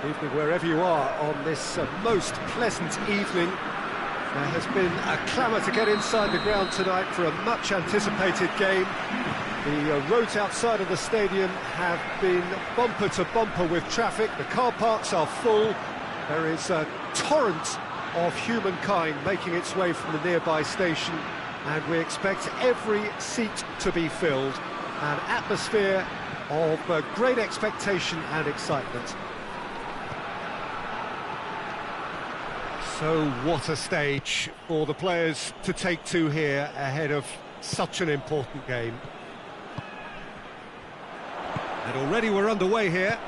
Good evening wherever you are on this most pleasant evening. There has been a clamour to get inside the ground tonight for a much anticipated game. The roads outside of the stadium have been bumper to bumper with traffic. The car parks are full. There is a torrent of humankind making its way from the nearby station, and we expect every seat to be filled. An atmosphere of great expectation and excitement. So what a stage for the players to take to here ahead of such an important game. And already we're underway here.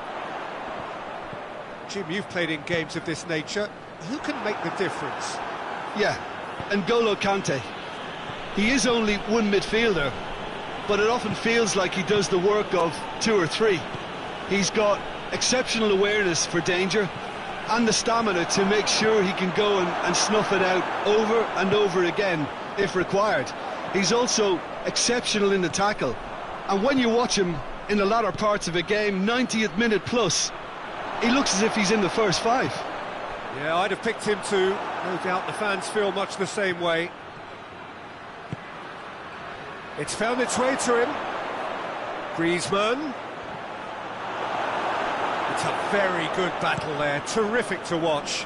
Jim, you've played in games of this nature. Who can make the difference? Yeah, N'Golo Kante. He is only one midfielder, but it often feels like he does the work of two or three. He's got exceptional awareness for danger and the stamina to make sure he can go and snuff it out over and over again if required. He's also exceptional in the tackle, and when you watch him in the latter parts of a game, 90th minute plus, he looks as if he's in the first five. Yeah, I'd have picked him too. No doubt the fans feel much the same way. It's found its way to him. Griezmann. It's a very good battle there, terrific to watch.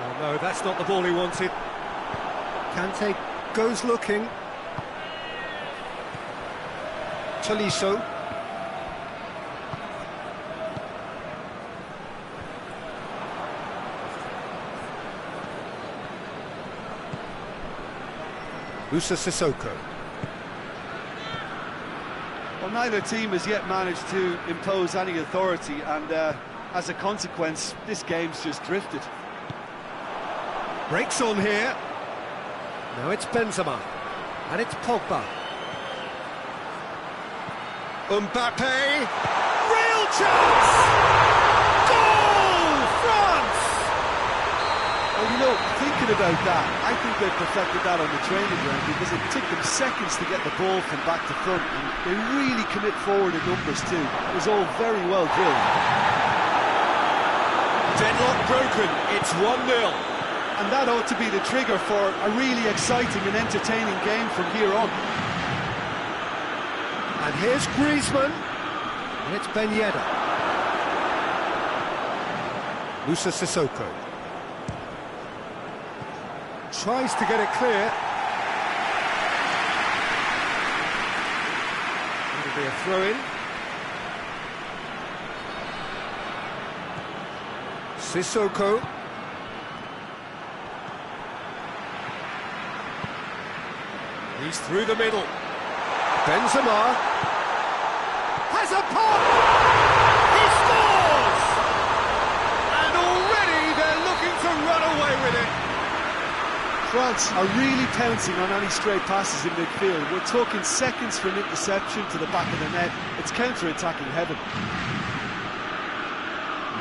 Oh no, that's not the ball he wanted. Kante goes looking. Tolisso. Moussa Sissoko. Well, neither team has yet managed to impose any authority, and as a consequence, this game's just drifted. Breaks on here. Now it's Benzema, and it's Pogba. Mbappe, real chance! Goal! France! Well, you know, thinking about that, I think they perfected that on the training ground, because it took them seconds to get the ball from back to front, and they really commit forward in numbers too. It was all very well drilled. Deadlock broken, it's 1-0. And that ought to be the trigger for a really exciting and entertaining game from here on. And here's Griezmann, and it's Ben Yedder. Moussa Sissoko. Tries to get it clear. It'll be a throw-in. Sissoko. He's through the middle. Benzema has a pop! He scores! And already they're looking to run away with it. France are really pouncing on any stray passes in midfield. We're talking seconds from interception to the back of the net. It's counter-attacking heaven.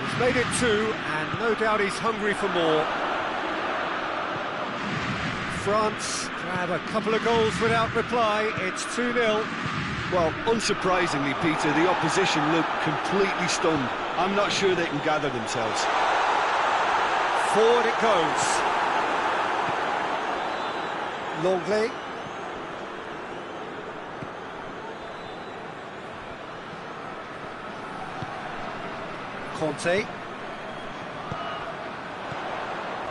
He's made it 2, and no doubt he's hungry for more. France grab a couple of goals without reply. It's 2-0. Well, unsurprisingly, Peter, the opposition look completely stunned. I'm not sure they can gather themselves. Forward it goes. Longley. Conte.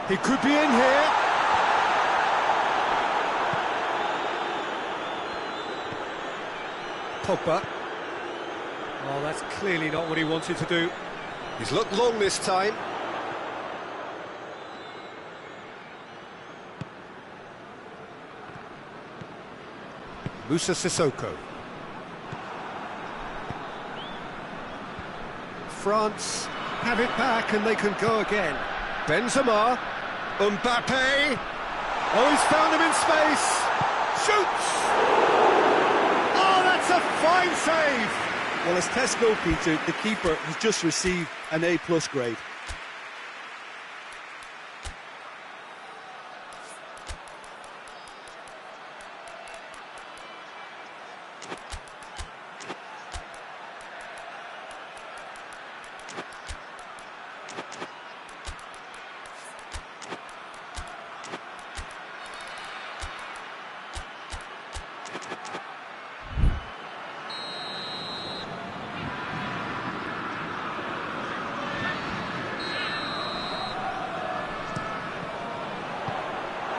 He could be in here. Pogba. Oh, that's clearly not what he wanted to do. He's looked long this time. Moussa Sissoko. France have it back and they can go again. Benzema. Mbappe. Oh, he's found him in space. Shoots! A fine save! Well, as tests go, Peter, the keeper has just received an A+ grade.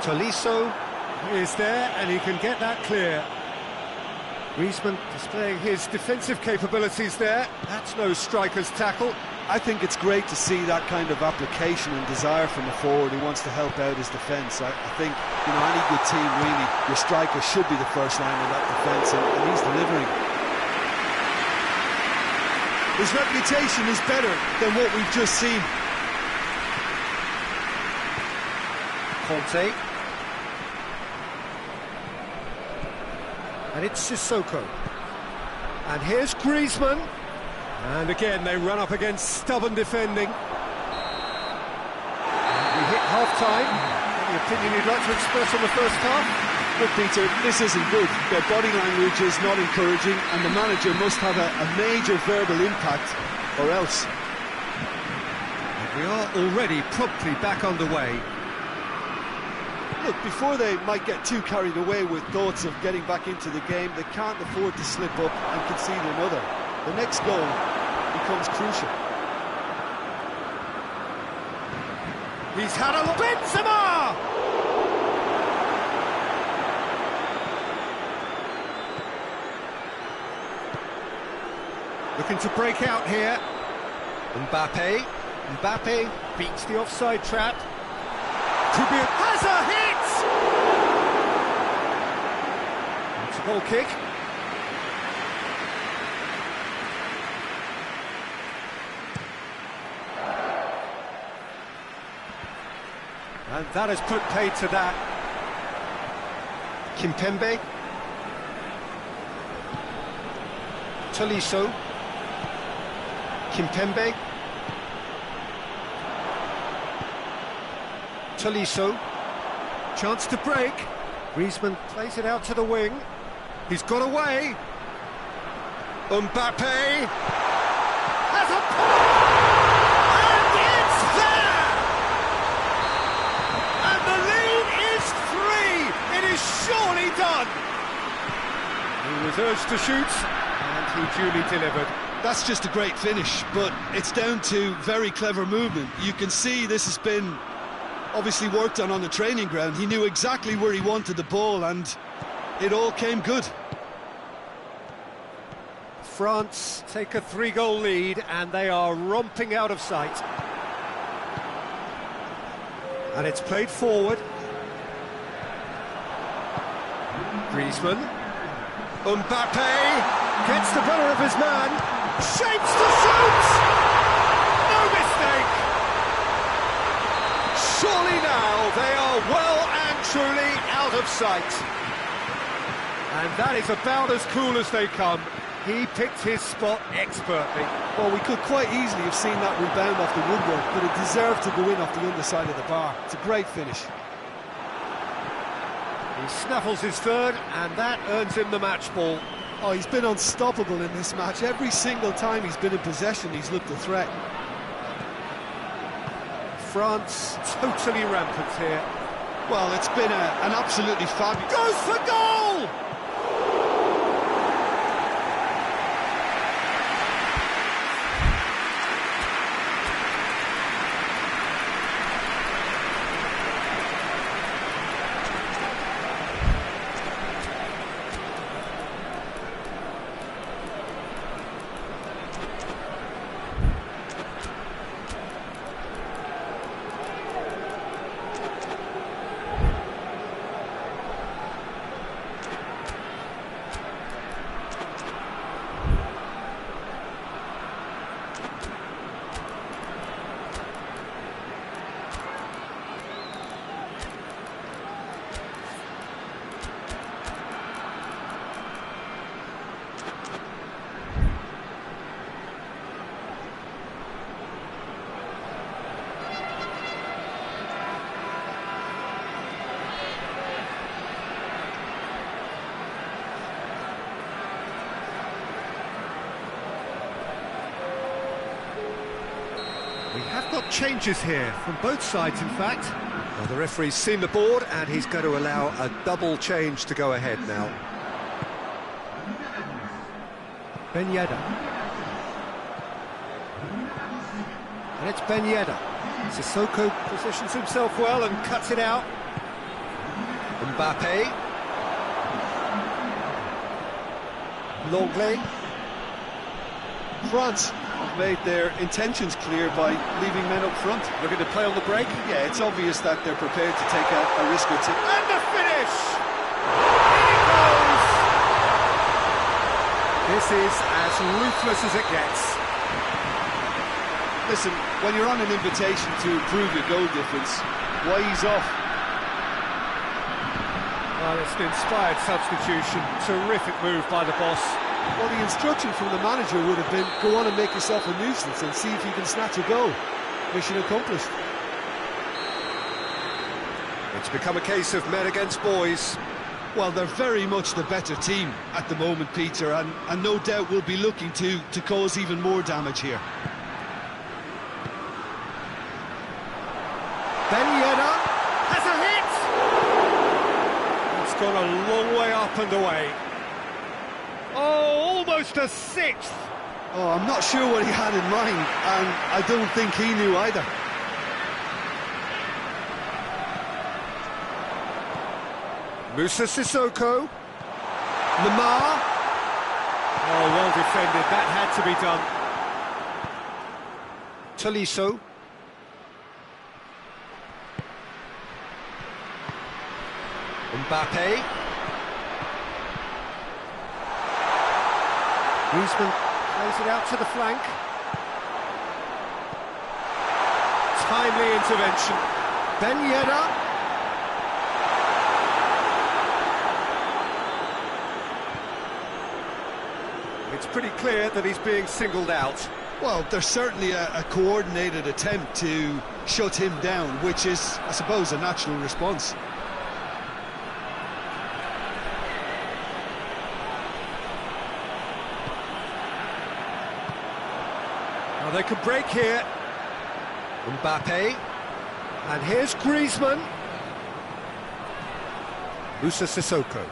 Tolisso is there, and he can get that clear. Griezmann displaying his defensive capabilities there. That's no striker's tackle. I think it's great to see that kind of application and desire from a forward who wants to help out his defence. I think, you know, any good team, really, your striker should be the first line of that defence, and he's delivering. His reputation is better than what we've just seen. Conte. And it's Sissoko. And here's Griezmann. And again, they run up against stubborn defending. And we hit half-time. Any opinion you'd like to express on the first half? Look, Peter, this isn't good. Their body language is not encouraging, and the manager must have a major verbal impact, or else. And we are already promptly back underway. Look, before they might get too carried away with thoughts of getting back into the game, they can't afford to slip up and concede another. The next goal becomes crucial. He's had a Benzema! Looking to break out here. Mbappe beats the offside trap. Has a hit! It's a goal kick. And that has put paid to that. Kimpembe. Tolisso. Kimpembe. Tolisso. Chance to break. Griezmann plays it out to the wing. He's got away. Mbappe. Has a pass! And it's there! And the lead is 3! It is surely done! He was urged to shoot, and he duly delivered. That's just a great finish, but it's down to very clever movement. You can see this has been obviously worked on the training ground. He knew exactly where he wanted the ball, and it all came good. France take a 3-goal lead, and they are romping out of sight. And it's played forward. Griezmann. Mbappe gets the better of his man. Shapes to shoot! No mistake! Surely now they are well and truly out of sight. And that is about as cool as they come. He picked his spot expertly. Well, we could quite easily have seen that rebound off the woodwork, but it deserved to go in off the underside of the bar. It's a great finish. He snaffles his third, and that earns him the match ball. Oh, he's been unstoppable in this match. Every single time he's been in possession, he's looked a threat. France totally rampant here. Well, it's been an absolutely fabulous... Goes for goal! We have got changes here, from both sides in fact. Well, the referee's seen the board and he's going to allow a double change to go ahead now. Ben Yedder. And it's Ben Yedder. Sissoko positions himself well and cuts it out. Mbappe. Longley. France have made their intentions clear by leaving men up front. Looking to play on the break. Yeah, it's obvious that they're prepared to take a risk or two. And the finish! In it goes! This is as ruthless as it gets. Listen, when you're on an invitation to improve your goal difference, why ease off? Well, it's an inspired substitution. Terrific move by the boss. Well, the instruction from the manager would have been, go on and make yourself a nuisance and see if you can snatch a goal. Mission accomplished. It's become a case of men against boys. Well, they're very much the better team at the moment, Peter, and no doubt will be looking to cause even more damage here. Ben Yedder has a hit! It's gone a long way up and away. Oh, almost a sixth! Oh, I'm not sure what he had in mind, and I don't think he knew either. Moussa Sissoko. Lamar. Oh, well defended. That had to be done. Tolisso. Mbappe. Griezmann plays it out to the flank. Timely intervention. Ben Yedder. It's pretty clear that he's being singled out. Well, there's certainly a coordinated attempt to shut him down, which is, I suppose, a natural response. Now they could break here. Mbappe. And here's Griezmann. Moussa Sissoko.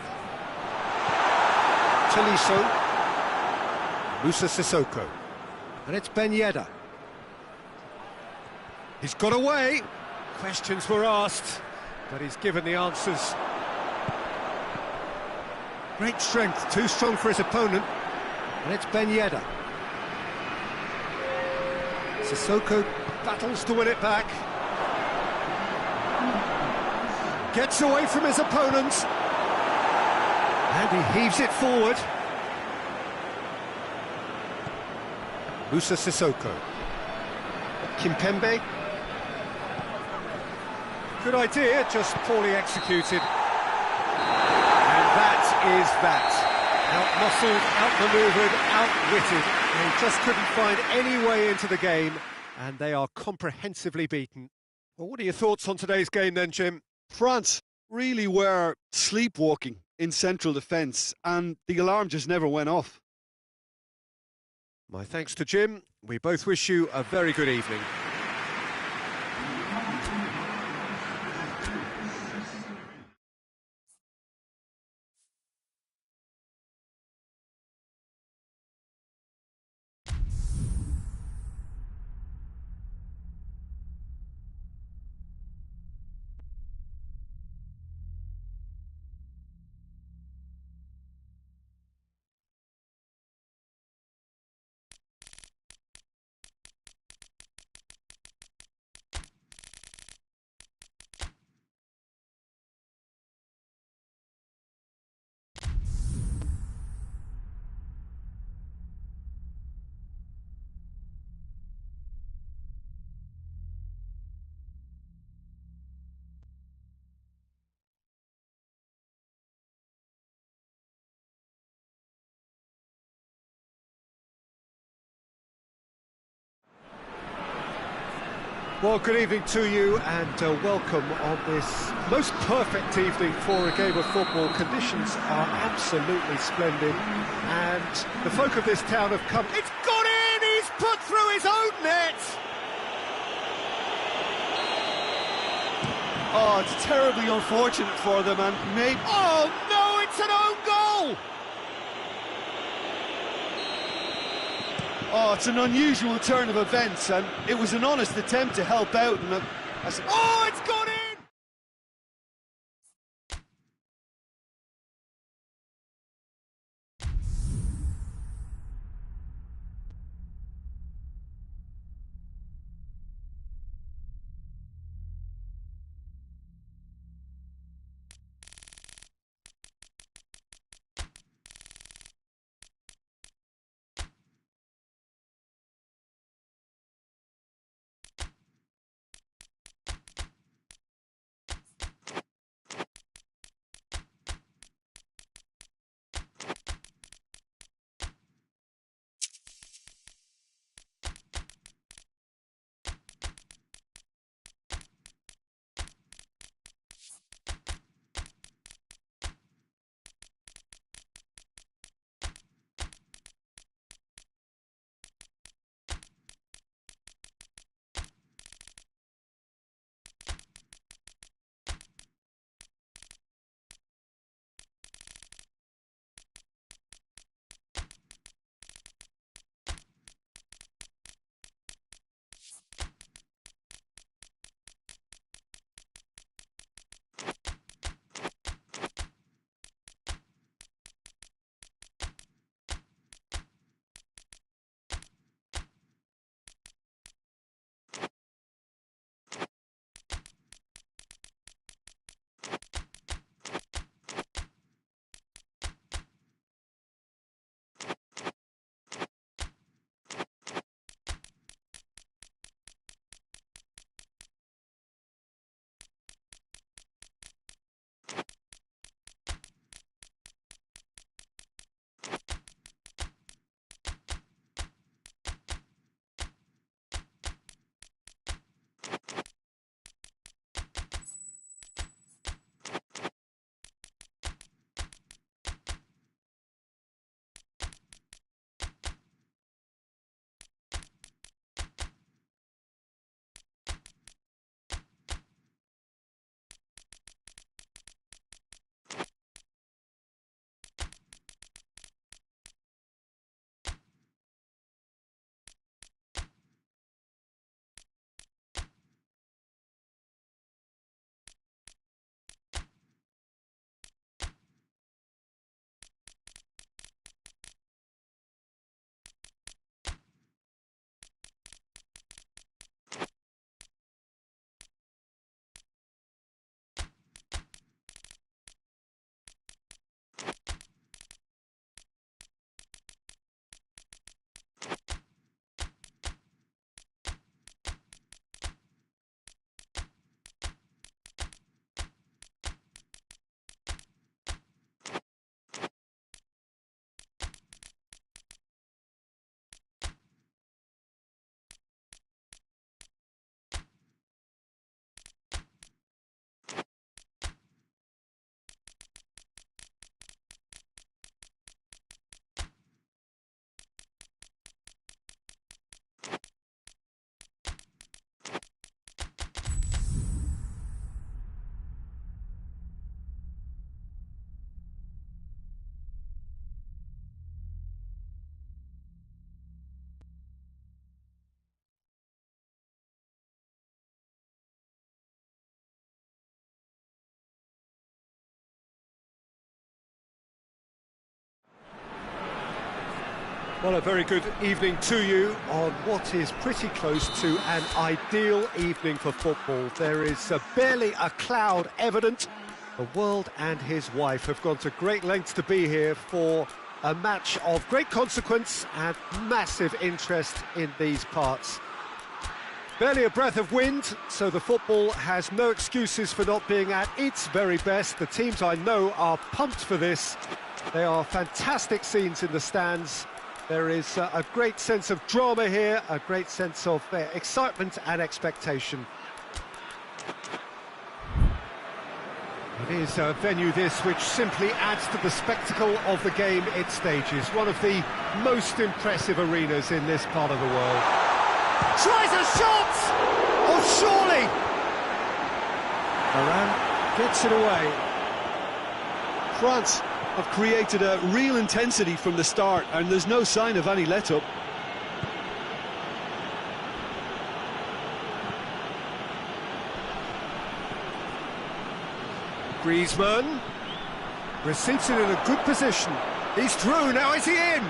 Tolisso. Moussa Sissoko. And it's Ben Yedder. He's got away. Questions were asked, but he's given the answers. Great strength, too strong for his opponent. And it's Ben Yedder. Sissoko battles to win it back. Gets away from his opponent. And he heaves it forward. Moussa Sissoko. Kimpembe. Good idea, just poorly executed. And that is that. Out-muscled, out-manoeuvred, outwitted. They just couldn't find any way into the game, and they are comprehensively beaten. Well, what are your thoughts on today's game then, Jim? France really were sleepwalking in central defence, and the alarm just never went off. My thanks to Jim. We both wish you a very good evening. Well, good evening to you and welcome on this most perfect evening for a game of football. Conditions are absolutely splendid and the folk of this town have come... It's gone in! He's put through his own net! Oh, it's terribly unfortunate for them, and maybe... Oh no, it's an own goal! Oh, it's an unusual turn of events, and it was an honest attempt to help out, and Oh, it's gone in! Well, a very good evening to you on what is pretty close to an ideal evening for football. There is barely a cloud evident. The world and his wife have gone to great lengths to be here for a match of great consequence and massive interest in these parts. Barely a breath of wind, so the football has no excuses for not being at its very best. The teams I know are pumped for this. They are fantastic scenes in the stands. There is a great sense of drama here, a great sense of excitement and expectation. It is a venue this which simply adds to the spectacle of the game it stages. One of the most impressive arenas in this part of the world. Tries a shot! Oh, surely! Varane gets it away. France have created a real intensity from the start, and there's no sign of any let-up. Griezmann receives it in a good position. He's through, now is he in?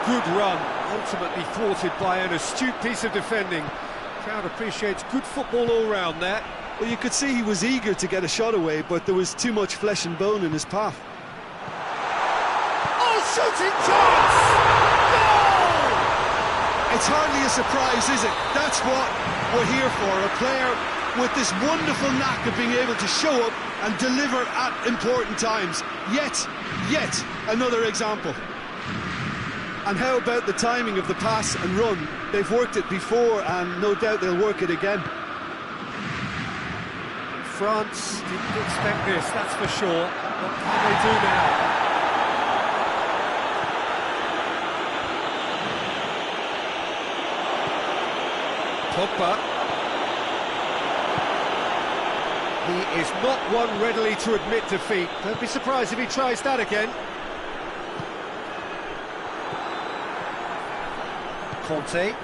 Good run, ultimately thwarted by an astute piece of defending. Crowd appreciates good football all round there. Well, you could see he was eager to get a shot away, but there was too much flesh and bone in his path. Oh, shooting chance! Goal! It's hardly a surprise, is it? That's what we're here for, a player with this wonderful knack of being able to show up and deliver at important times. Yet another example. And how about the timing of the pass and run? They've worked it before, and no doubt they'll work it again. France didn't expect this, that's for sure. What can they do now? Pogba. He is not one readily to admit defeat. Don't be surprised if he tries that again. Conte.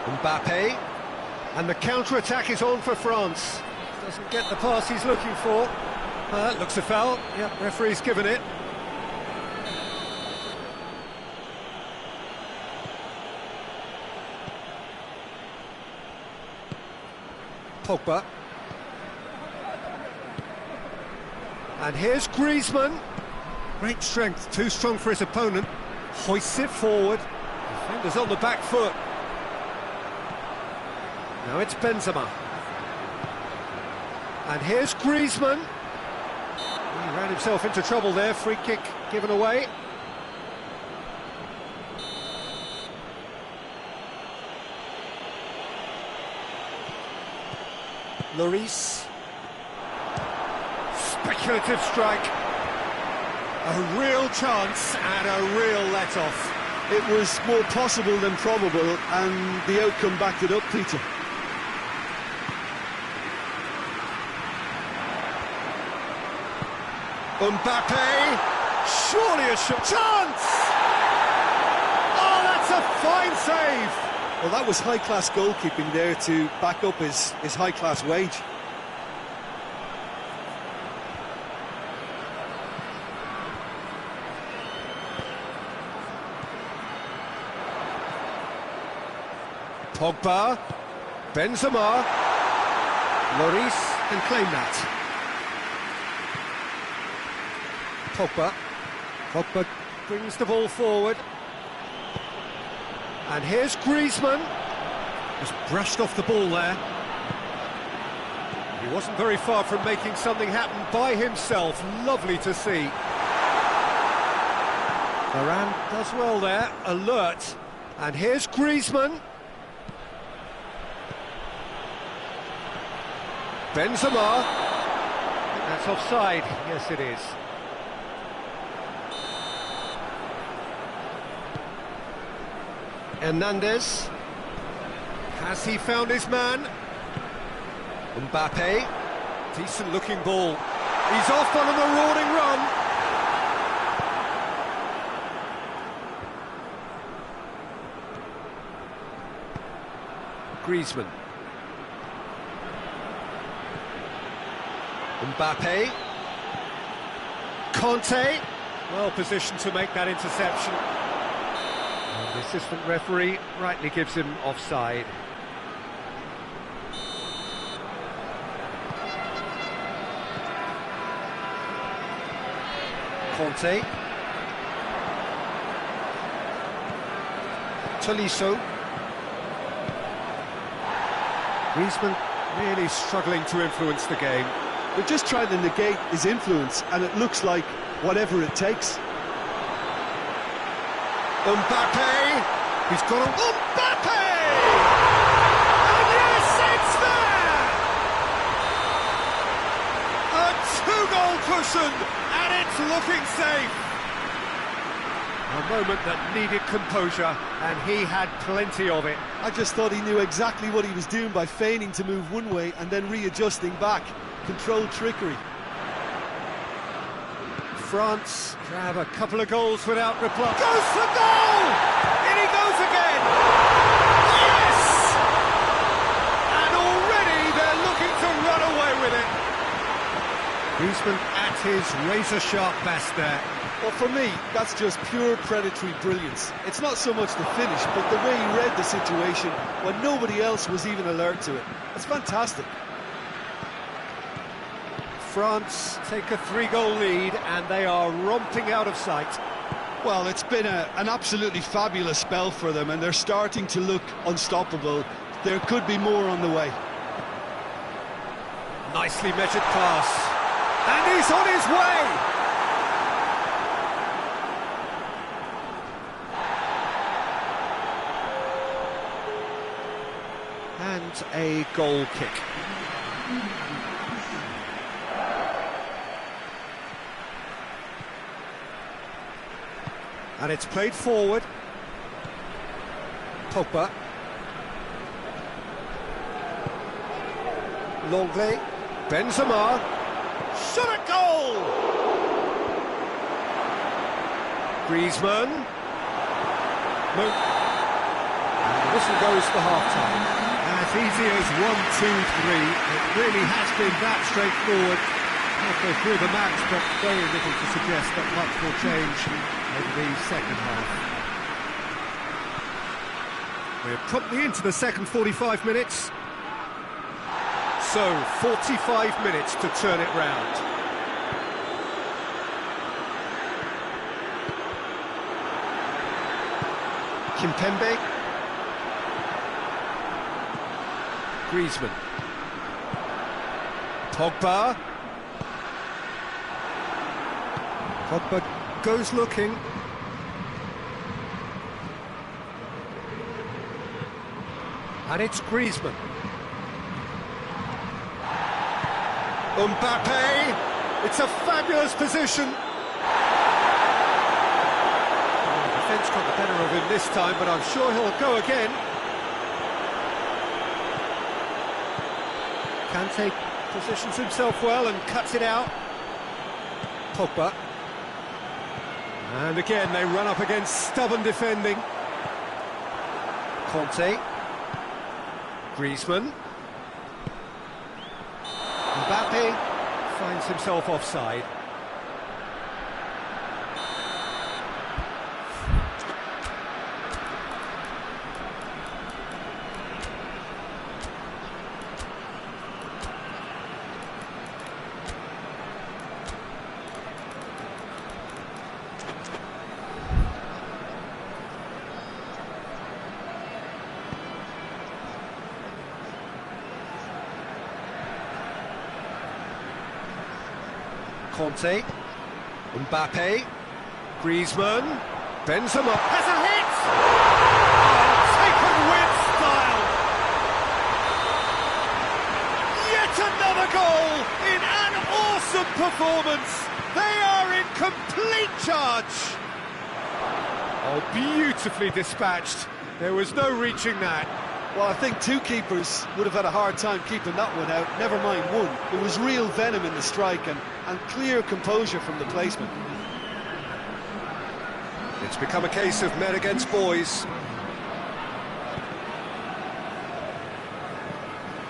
Mbappe. And the counter-attack is on for France. Doesn't get the pass he's looking for. Looks a foul. Yep, referee's given it. Pogba. And here's Griezmann. Great strength, too strong for his opponent. Hoists it forward. Defender's on the back foot. Now it's Benzema. And here's Griezmann. He ran himself into trouble there. Free kick given away. Lloris. Speculative strike. A real chance and a real let-off. It was more possible than probable, and the outcome backed it up, Peter. Mbappe, surely a shot. Chance! Oh, that's a fine save! Well, that was high-class goalkeeping there to back up his high-class wage. Pogba, Benzema, Lloris can claim that. Pogba brings the ball forward. And here's Griezmann. Just brushed off the ball there. He wasn't very far from making something happen by himself. Lovely to see. Varane does well there, alert. And here's Griezmann. Benzema. That's offside. Yes, it is. Hernandez. Has he found his man? Mbappe. Decent looking ball. He's off on a marauding run. Griezmann. Mbappe. Conte, well positioned to make that interception. And the assistant referee rightly gives him offside. Conte. Tolisso. Griezmann really struggling to influence the game. They're just trying to negate his influence, and it looks like whatever it takes. Mbappe! He's got a... Mbappe! And yes, it's there! A two-goal cushion, and it's looking safe. A moment that needed composure, and he had plenty of it. I just thought he knew exactly what he was doing by feigning to move one way and then readjusting back. Controlled trickery. France grab a couple of goals without reply. Goes for goal! In he goes again! Yes! And already they're looking to run away with it. Griezmann at his razor-sharp best there. Well, for me, that's just pure predatory brilliance. It's not so much the finish, but the way he read the situation when nobody else was even alert to it. It's fantastic. France take a 3-goal lead and they are romping out of sight. Well, it's been an absolutely fabulous spell for them, and they're starting to look unstoppable. There could be more on the way. Nicely measured pass. And he's on his way! And a goal kick. And it's played forward. Pogba. Longley. Benzema. Shot at goal! Griezmann. And the whistle goes for half-time. As easy as 1, 2, 3. It really has been that straightforward. Halfway through the match, but very little to suggest that much will change over the second half. We're promptly into the second 45 minutes. So, 45 minutes to turn it round. Kimpembe. Griezmann. Pogba. Pogba goes looking. And it's Griezmann. Mbappe! It's a fabulous position. The defence got the better of him this time, but I'm sure he'll go again. Kante positions himself well and cuts it out. Pogba. And again, they run up against stubborn defending. Conte. Griezmann. Mbappe finds himself offside. Conte, Mbappe, Griezmann, Benzema has a hit! Oh, taken with style! Yet another goal in an awesome performance! They are in complete charge! Oh, beautifully dispatched. There was no reaching that. Well, I think two keepers would have had a hard time keeping that one out, never mind one. There was real venom in the strike and clear composure from the placement. It's become a case of men against boys.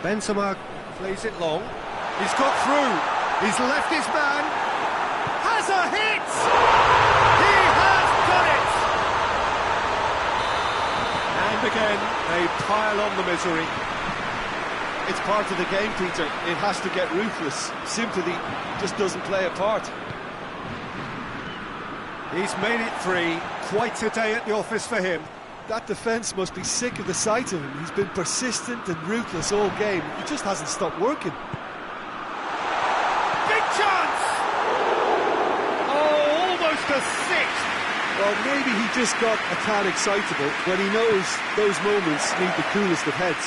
Benzema plays it long. He's got through. He's left his man. Has a hit! He has done it! And again, they pile on the misery. It's part of the game, Peter. It has to get ruthless. Sympathy just doesn't play a part. He's made it 3. Quite a day at the office for him. That defence must be sick of the sight of him. He's been persistent and ruthless all game. He just hasn't stopped working. Big chance! Oh, almost a 6. Well, maybe he just got a tad excitable when he knows those moments need the coolest of heads.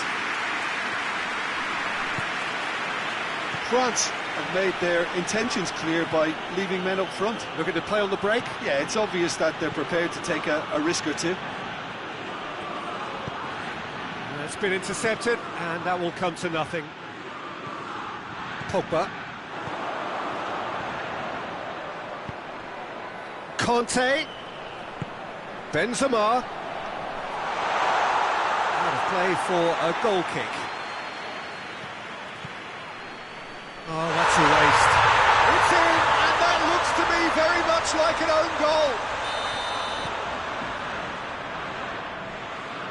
France have made their intentions clear by leaving men up front. Looking to play on the break? Yeah, it's obvious that they're prepared to take a risk or two. It's been intercepted, and that will come to nothing. Pogba. Conte. Benzema. Out of play for a goal kick. Oh, that's a waste. It's in, and that looks to me very much like an own goal.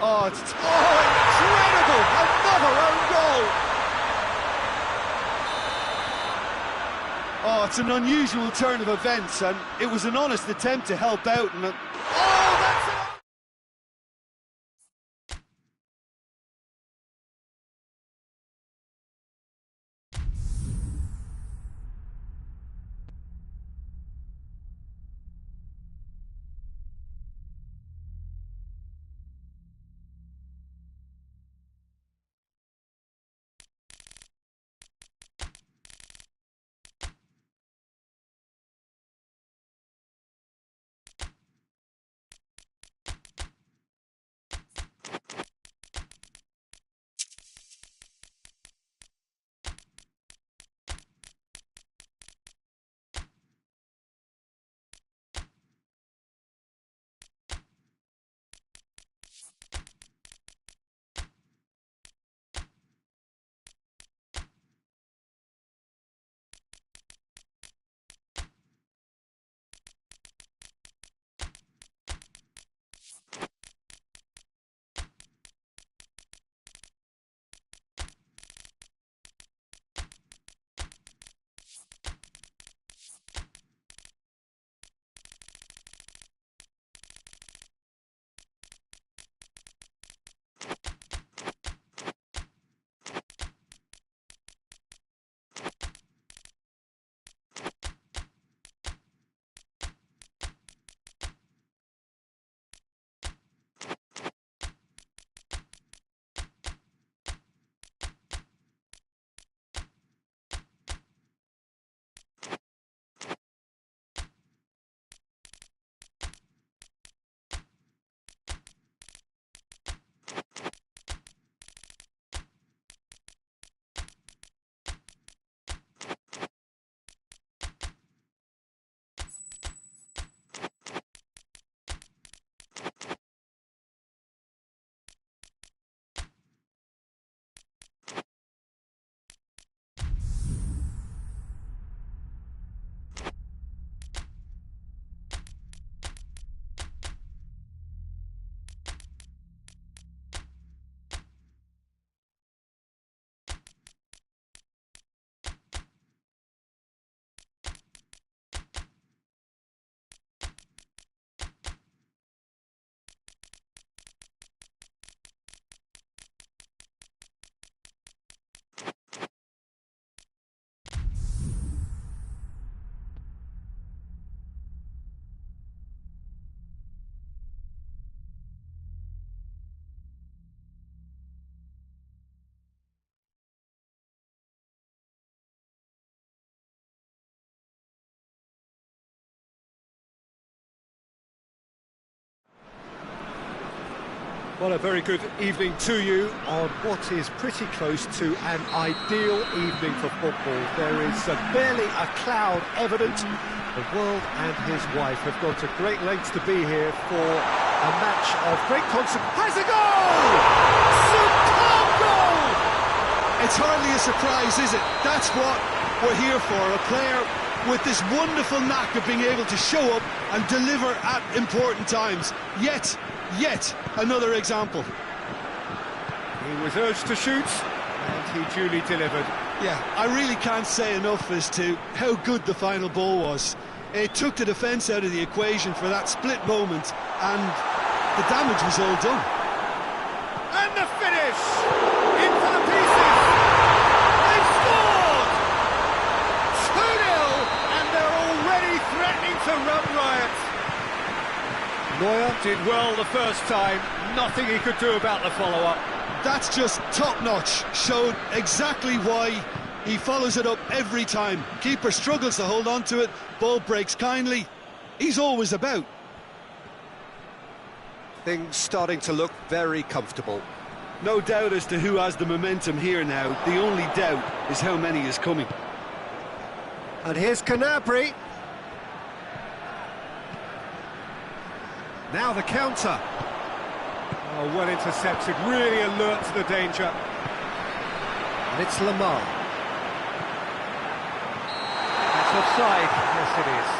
Oh, it's incredible! Another own goal! Oh, it's an unusual turn of events, and it was an honest attempt to help out. And oh, that's it! Well, a very good evening to you on what is pretty close to an ideal evening for football. There is barely a cloud evident. The world and his wife have gone to great lengths to be here for a match of great consequence. Has a goal! Superb goal! It's hardly a surprise, is it? That's what we're here for. A player with this wonderful knack of being able to show up and deliver at important times. Yet another example. He was urged to shoot, and he duly delivered. Yeah, I really can't say enough as to how good the final ball was. It took the defence out of the equation for that split moment, and the damage was all done. And the finish! Into the pieces! They've scored! 2-0, and they're already threatening to run riot. Neuer did well the first time, nothing he could do about the follow-up. That's just top-notch, showed exactly why he follows it up every time. Keeper struggles to hold on to it, ball breaks kindly, he's always about. Things starting to look very comfortable. No doubt as to who has the momentum here now. The only doubt is how many is coming. And here's Canabry. Now the counter. Oh, well intercepted, really alert to the danger. And it's Lamar. That's offside, yes it is.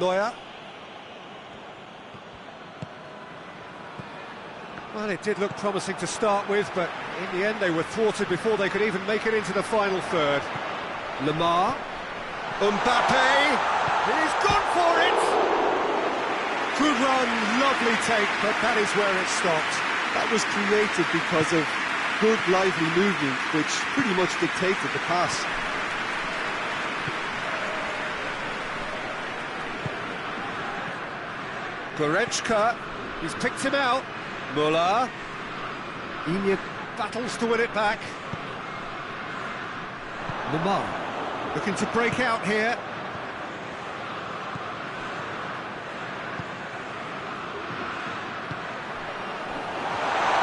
Neuer. Well, it did look promising to start with, but in the end they were thwarted before they could even make it into the final third. Lamar. Mbappe. He's gone for it! Good run, lovely take, but that is where it stopped. That was created because of good, lively movement, which pretty much dictated the pass. Goretzka, he's picked him out. Müller. Inyek battles to win it back. Lamar, looking to break out here.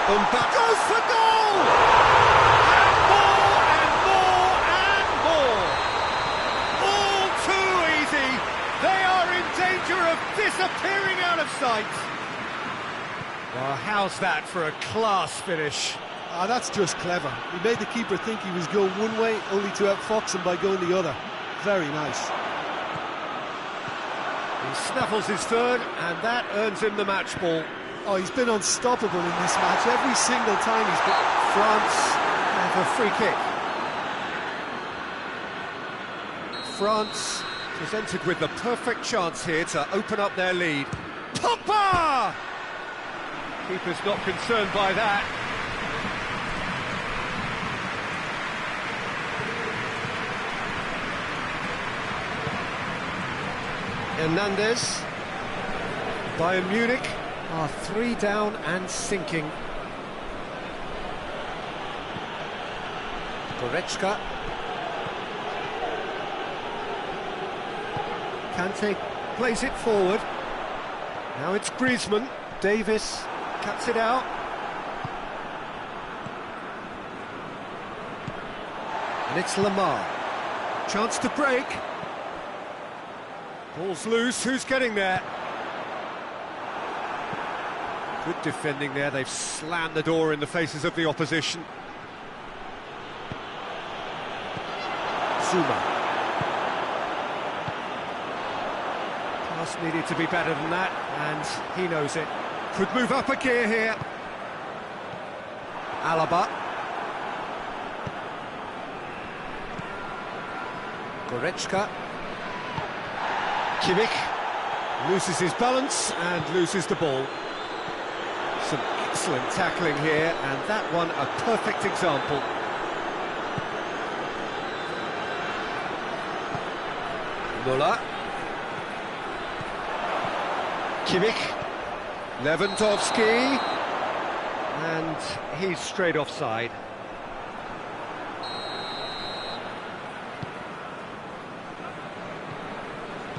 Mbappe goes for goal! And more, and more! All too easy! They are in danger of disappearing out of sight! Well, how's that for a class finish? Ah, that's just clever. He made the keeper think he was going one way, only to outfox him by going the other. Very nice. He snaffles his third, and that earns him the match ball. Oh, he's been unstoppable in this match. Every single time he's been... France have a free kick. France presented with the perfect chance here to open up their lead. Pogba! Keeper's not concerned by that. Hernandez. Bayern Munich are 3 down and sinking. Goretzka. Kante plays it forward. Now it's Griezmann. Davis cuts it out. And it's Lamar. Chance to break. Ball's loose, who's getting there? Good defending there, they've slammed the door in the faces of the opposition. Zuma. Pass needed to be better than that, and he knows it. Could move up a gear here. Alaba. Goretzka. Kimmich loses his balance and loses the ball. Some excellent tackling here, and that one a perfect example. Müller. Kimmich. Lewandowski. And he's straight offside.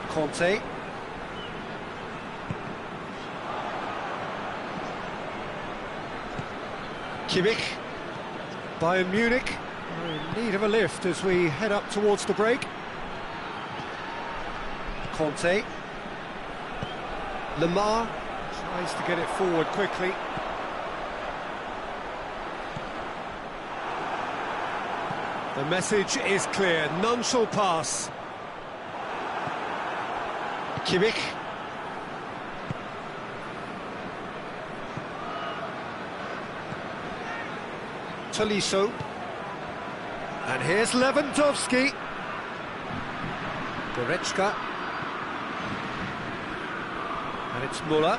Conte. Kimmich. Bayern Munich are in need of a lift as we head up towards the break. Conte. Lamar tries to get it forward quickly. The message is clear, none shall pass. Kimmich. Tolisso. And here's Lewandowski. Goretzka. And it's Müller.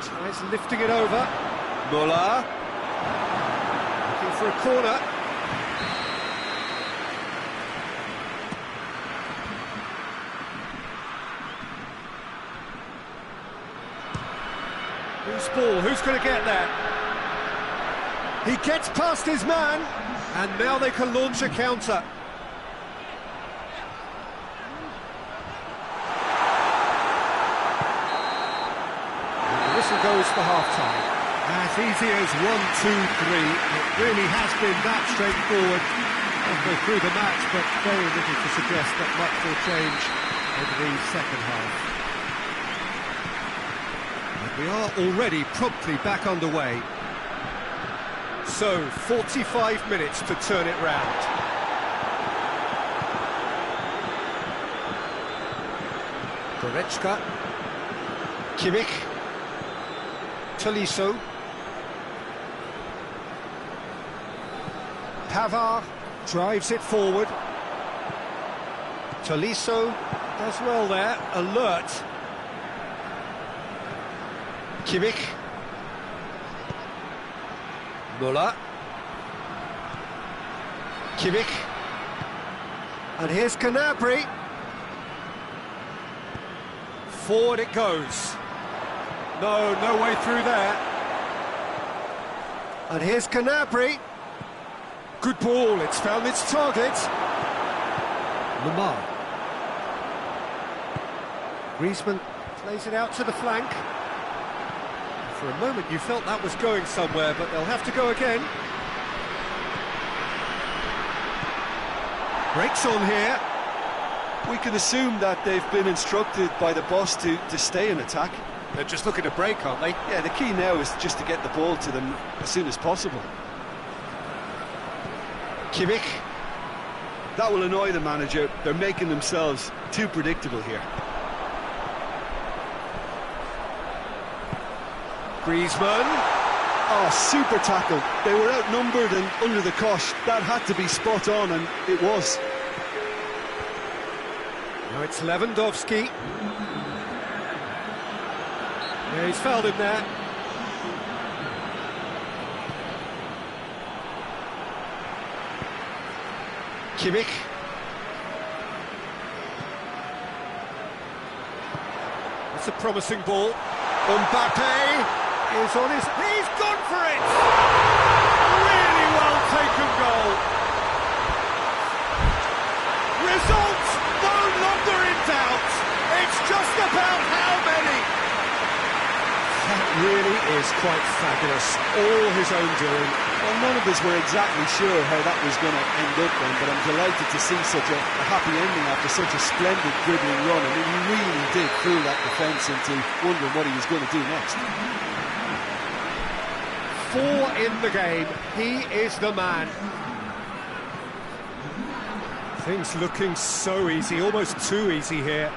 Tries lifting it over. Müller. Looking for a corner. Who's ball? Who's going to get there? He gets past his man, and now they can launch a counter. And the whistle goes for half-time. As easy as 1, 2, 3. It really has been that straightforward halfway through the match, but very little to suggest that much will change over the second half. We are already promptly back underway. So, 45 minutes to turn it round. Goretzka. Kimmich. Tolisso. Pavard drives it forward. Tolisso does well there, alert. Kimmich. Müller. Kimmich. And here's Gnabry. Forward it goes. No way through there. And here's Gnabry. Good ball, it's found its target. Lamar. Griezmann plays it out to the flank. For a moment you felt that was going somewhere, but they'll have to go again. Breaks on here. We can assume that they've been instructed by the boss to stay in attack. They're just looking to break, aren't they? Yeah, the key now is just to get the ball to them as soon as possible. Kimmich. That will annoy the manager. They're making themselves too predictable here. Griezmann. Oh, super tackle. They were outnumbered and under the cosh. That had to be spot on, and it was. Now it's Lewandowski. Yeah, he's fouled him there. Kimmich. That's a promising ball. Mbappe is on his... He's gone for it! Really well taken goal. Result no longer in doubt. It's just about how many. That really is quite fabulous. All his own doing. Well, none of us were exactly sure how that was going to end up then, but I'm delighted to see such a happy ending after such a splendid dribbling run. I mean, he really did fool that defence into wondering what he was going to do next. 4 in the game. He is the man. Things looking so easy, almost too easy here.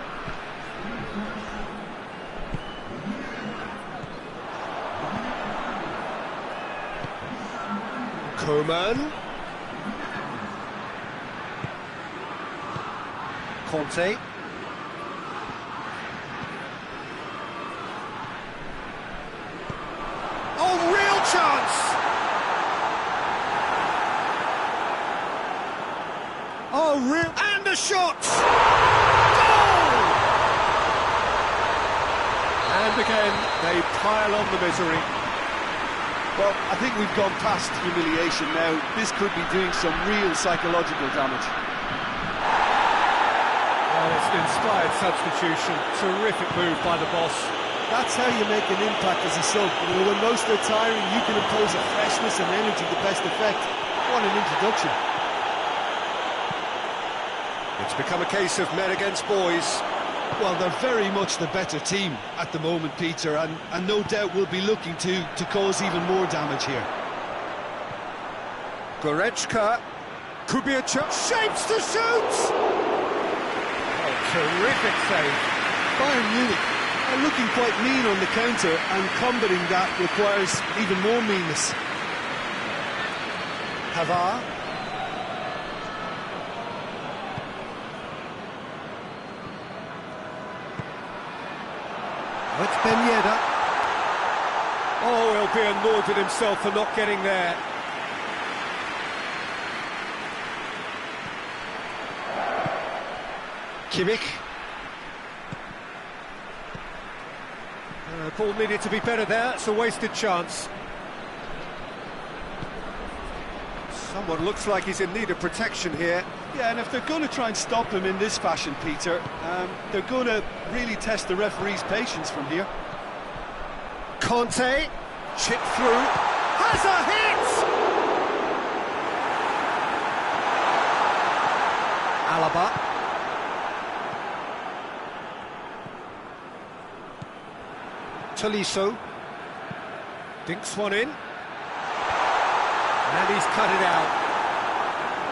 Coman. Conte. Oh, real chance! Oh, real... And a shot! Goal! And again, they pile on the misery. Well, I think we've gone past humiliation now. This could be doing some real psychological damage. Well, it's an inspired substitution. Terrific move by the boss. That's how you make an impact as a sub. You know, when most are tiring, you can impose a freshness and energy to best effect. What an introduction. It's become a case of men against boys. Well, they're very much the better team at the moment, Peter, and no doubt will be looking to cause even more damage here. Goretzka. Could be a chance. Shapes to shoot! Oh, terrific save. Bayern Munich are looking quite mean on the counter, and combating that requires even more meanness. Pavard. It's Ben Yedder. Oh, he'll be annoyed at himself for not getting there. Kimmich. Ball needed to be better there, it's a wasted chance. Someone looks like he's in need of protection here. Yeah, and if they're going to try and stop him in this fashion, Peter, they're going to really test the referee's patience from here. Conte, chip through, has a hit! Alaba. Tolisso. Dinks one in. And he's cut it out.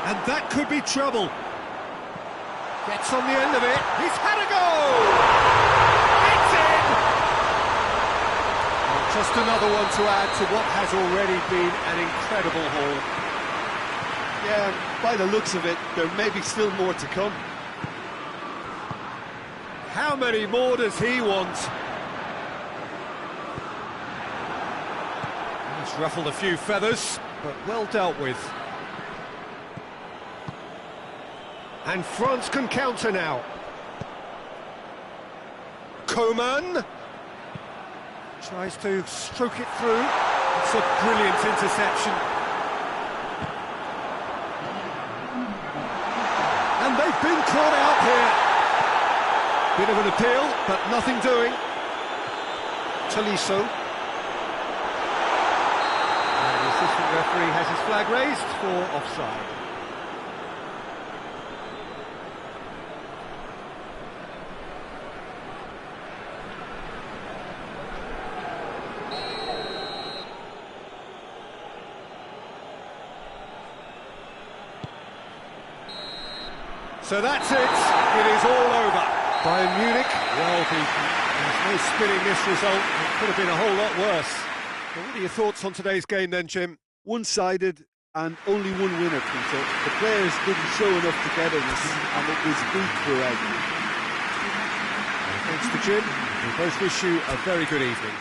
And that could be trouble. Gets on the end of it. He's had a go! It's in! Well, just another one to add to what has already been an incredible haul. Yeah, by the looks of it, there may be still more to come. How many more does he want? He's ruffled a few feathers, but well dealt with. And France can counter now. Coman tries to stroke it through. It's a brilliant interception. And they've been caught out here. Bit of an appeal, but nothing doing. Tolisso. And the assistant referee has his flag raised for offside. So that's it. It is all over. Bayern Munich. Well beaten. There's no spinning this result. It could have been a whole lot worse. Well, what are your thoughts on today's game then, Jim? One-sided and only one winner, Peter. The players didn't show enough togetherness, and it was weak throughout. Thanks to Jim. We both wish you a very good evening.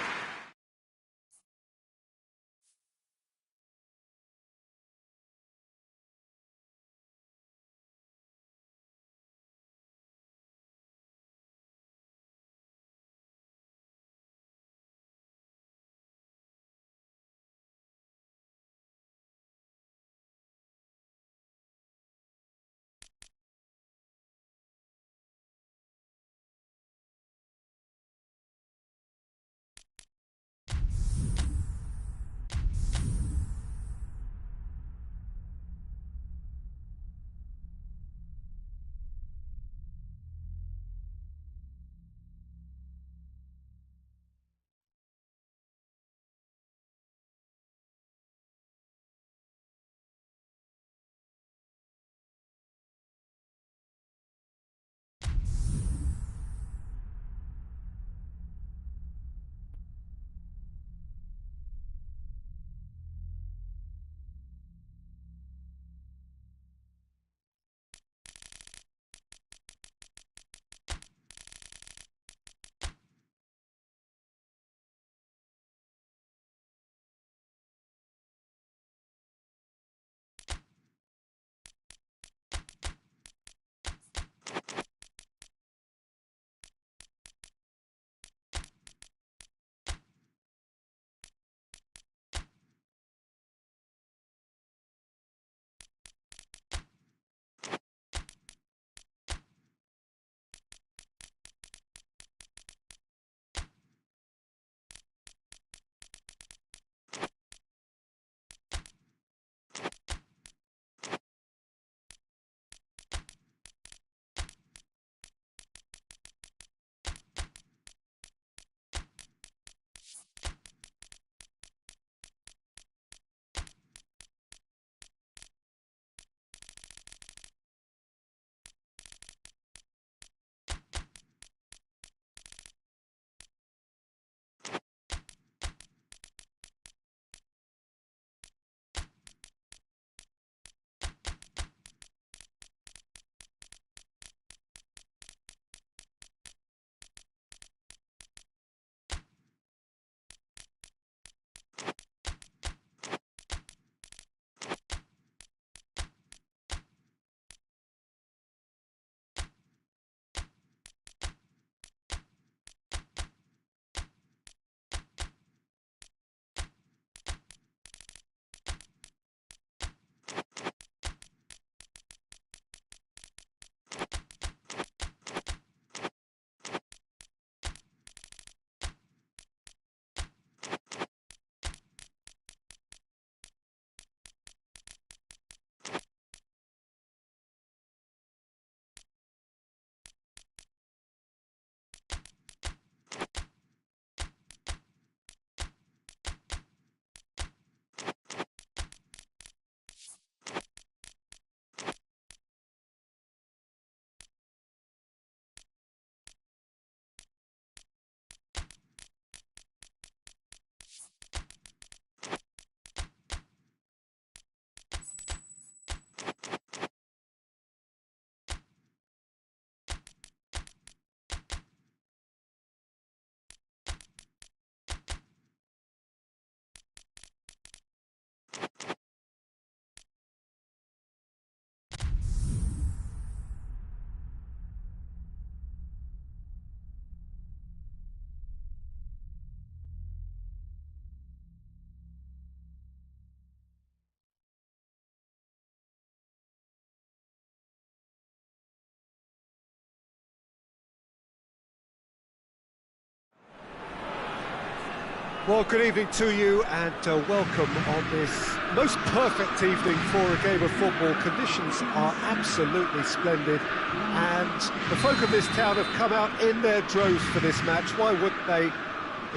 Well, good evening to you and welcome on this most perfect evening for a game of football. Conditions are absolutely splendid and the folk of this town have come out in their droves for this match. Why wouldn't they?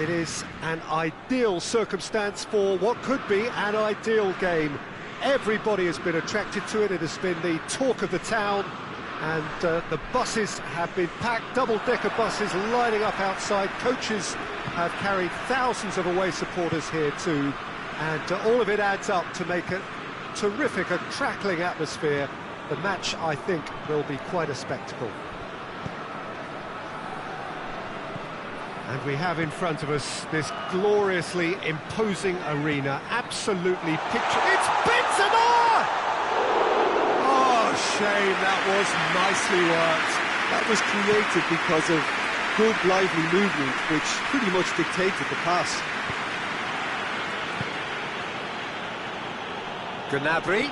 It is an ideal circumstance for what could be an ideal game. Everybody has been attracted to it. It has been the talk of the town, and the buses have been packed, double-decker buses lining up outside. Coaches have carried thousands of away supporters here too, and all of it adds up to make a terrific, a crackling atmosphere. The match, I think, will be quite a spectacle. And we have in front of us this gloriously imposing arena, absolutely picture. It's Benzema! Oh, shame, that was nicely worked. That was created because of good, lively movement, which pretty much dictated the pass. Gnabry.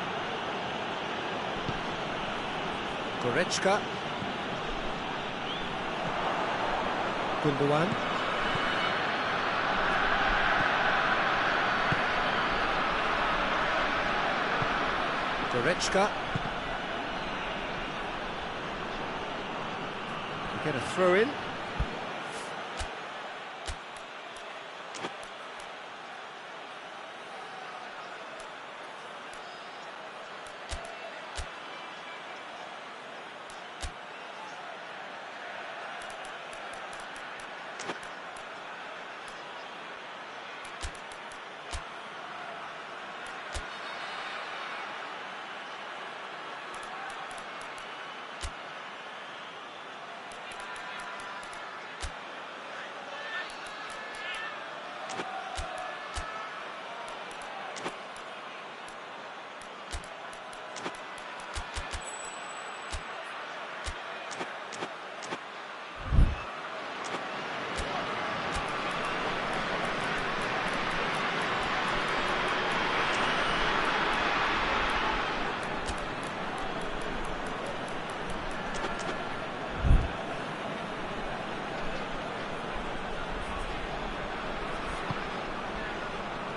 Goretzka. Gundogan. Goretzka. We get a throw in.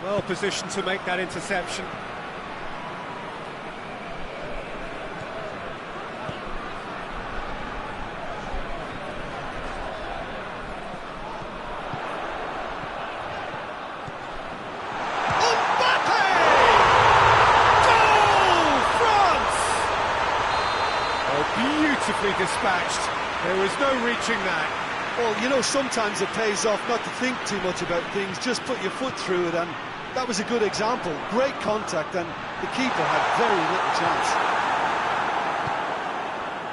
Well positioned to make that interception. Beautifully dispatched. There was no reaching that. Well, you know, sometimes it pays off not to think too much about things, just put your foot through it, and that was a good example. Great contact, and the keeper had very little chance.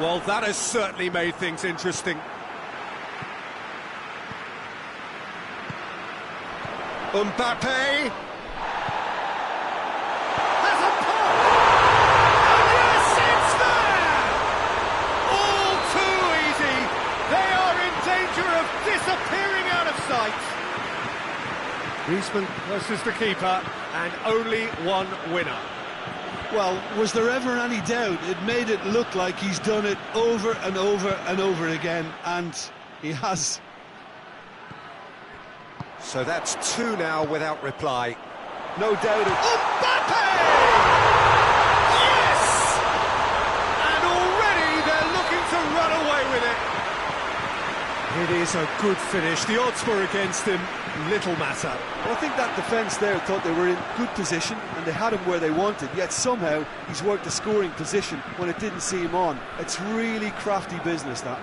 Well, that has certainly made things interesting. Mbappe! Has a pop! And yes, it's there! All too easy! They are in danger of disappearing out of sight! Griezmann versus the keeper, and only one winner. Well, was there ever any doubt? It made it look like he's done it over and over and over again, and he has. So that's two now without reply. No doubt it. Mbappe! Yes! And already they're looking to run away with it. It is a good finish. The odds were against him. Little matter. Well, I think that defence there thought they were in good position and they had him where they wanted, yet somehow he's worked the scoring position when it didn't see him on. It's really crafty business, that.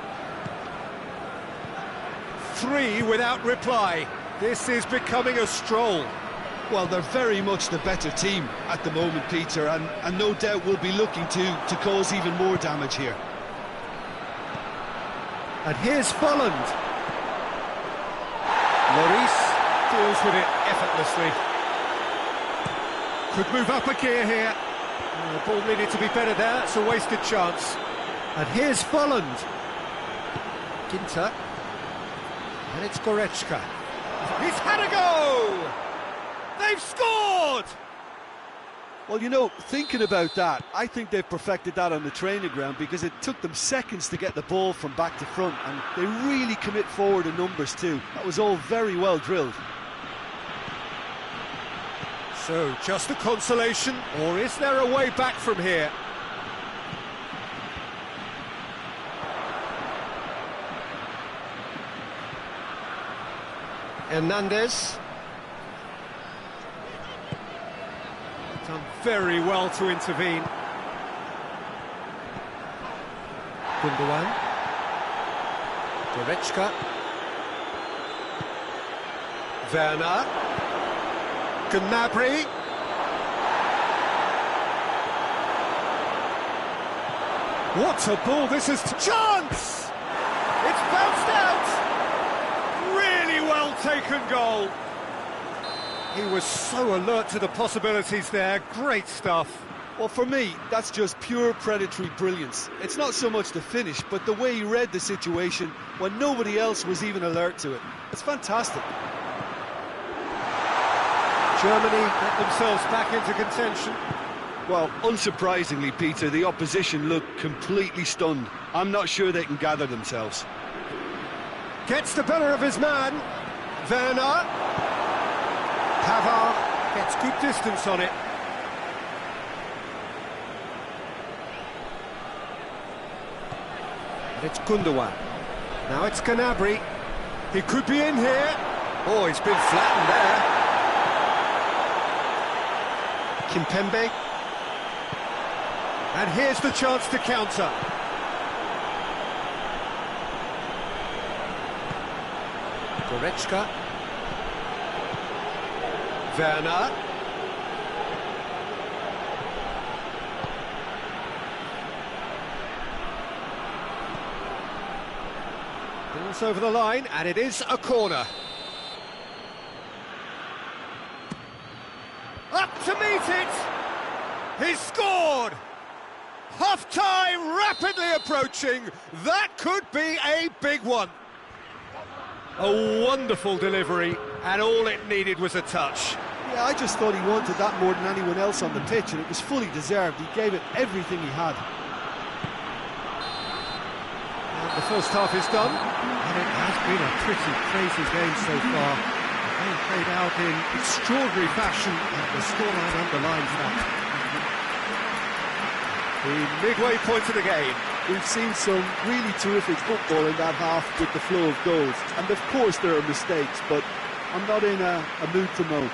Three without reply. This is becoming a stroll. Well, they're very much the better team at the moment, Peter, and no doubt will be looking to cause even more damage here. And here's Folland. Lloris deals with it effortlessly. Could move up a gear here. The ball needed to be better there. It's a wasted chance. And here's Folland. Ginter. And it's Goretzka. He's had a go! They've scored! Well, you know, thinking about that, I think they've perfected that on the training ground because it took them seconds to get the ball from back to front, and they really commit forward in numbers too. That was all very well drilled. So, just a consolation, or is there a way back from here? Hernandez. Done very well to intervene. Gundogan. Goretzka. Werner. Gnabry. What a ball this is! Chance! It's bounced out! Really well taken goal. He was so alert to the possibilities there. Great stuff. Well, for me, that's just pure predatory brilliance. It's not so much the finish, but the way he read the situation when nobody else was even alert to it. It's fantastic. Germany get themselves back into contention. Well, unsurprisingly, Peter, the opposition look completely stunned. I'm not sure they can gather themselves. Gets the better of his man. Werner. Pavard gets good distance on it. And it's Gundogan. Now it's Gnabry. He could be in here. Oh, he's been flattened there. Kimpembe. And here's the chance to counter. Goretzka. Werner. Ball's over the line, and it is a corner. Up to meet it! He's scored! Half-time rapidly approaching. That could be a big one. A wonderful delivery, and all it needed was a touch. Yeah, I just thought he wanted that more than anyone else on the pitch, and it was fully deserved. He gave it everything he had. And the first half is done, and it has been a pretty crazy game so far. They played out in extraordinary fashion, and the scoreline underlines that. The midway point of the game. We've seen some really terrific football in that half with the flow of goals. And of course there are mistakes, but I'm not in a mood to moan.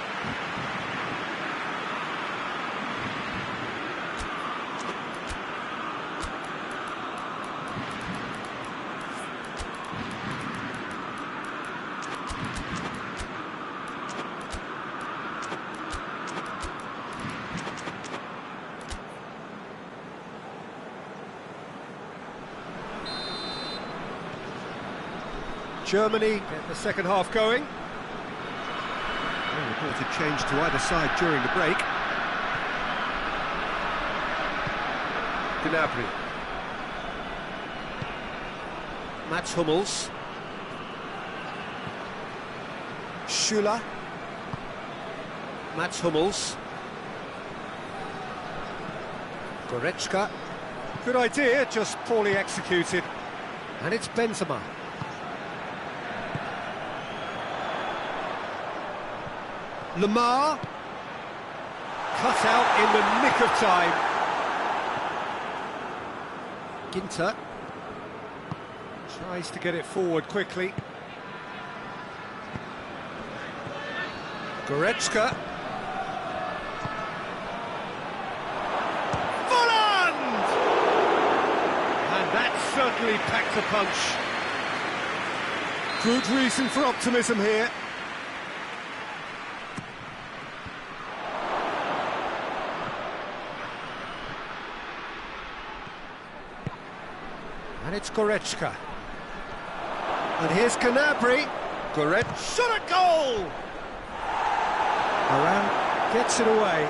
Germany get the second half going. No reported change to either side during the break. Gnabry. Mats Hummels. Schüller. Mats Hummels. Goretzka. Good idea, just poorly executed. And it's Benzema. Lamar, cut out in the nick of time. Ginter tries to get it forward quickly. Goretzka. Volland! And that certainly packed a punch. Good reason for optimism here. And it's Goretzka. And here's Gnabry. Goretzka. Shot at goal! Varane gets it away.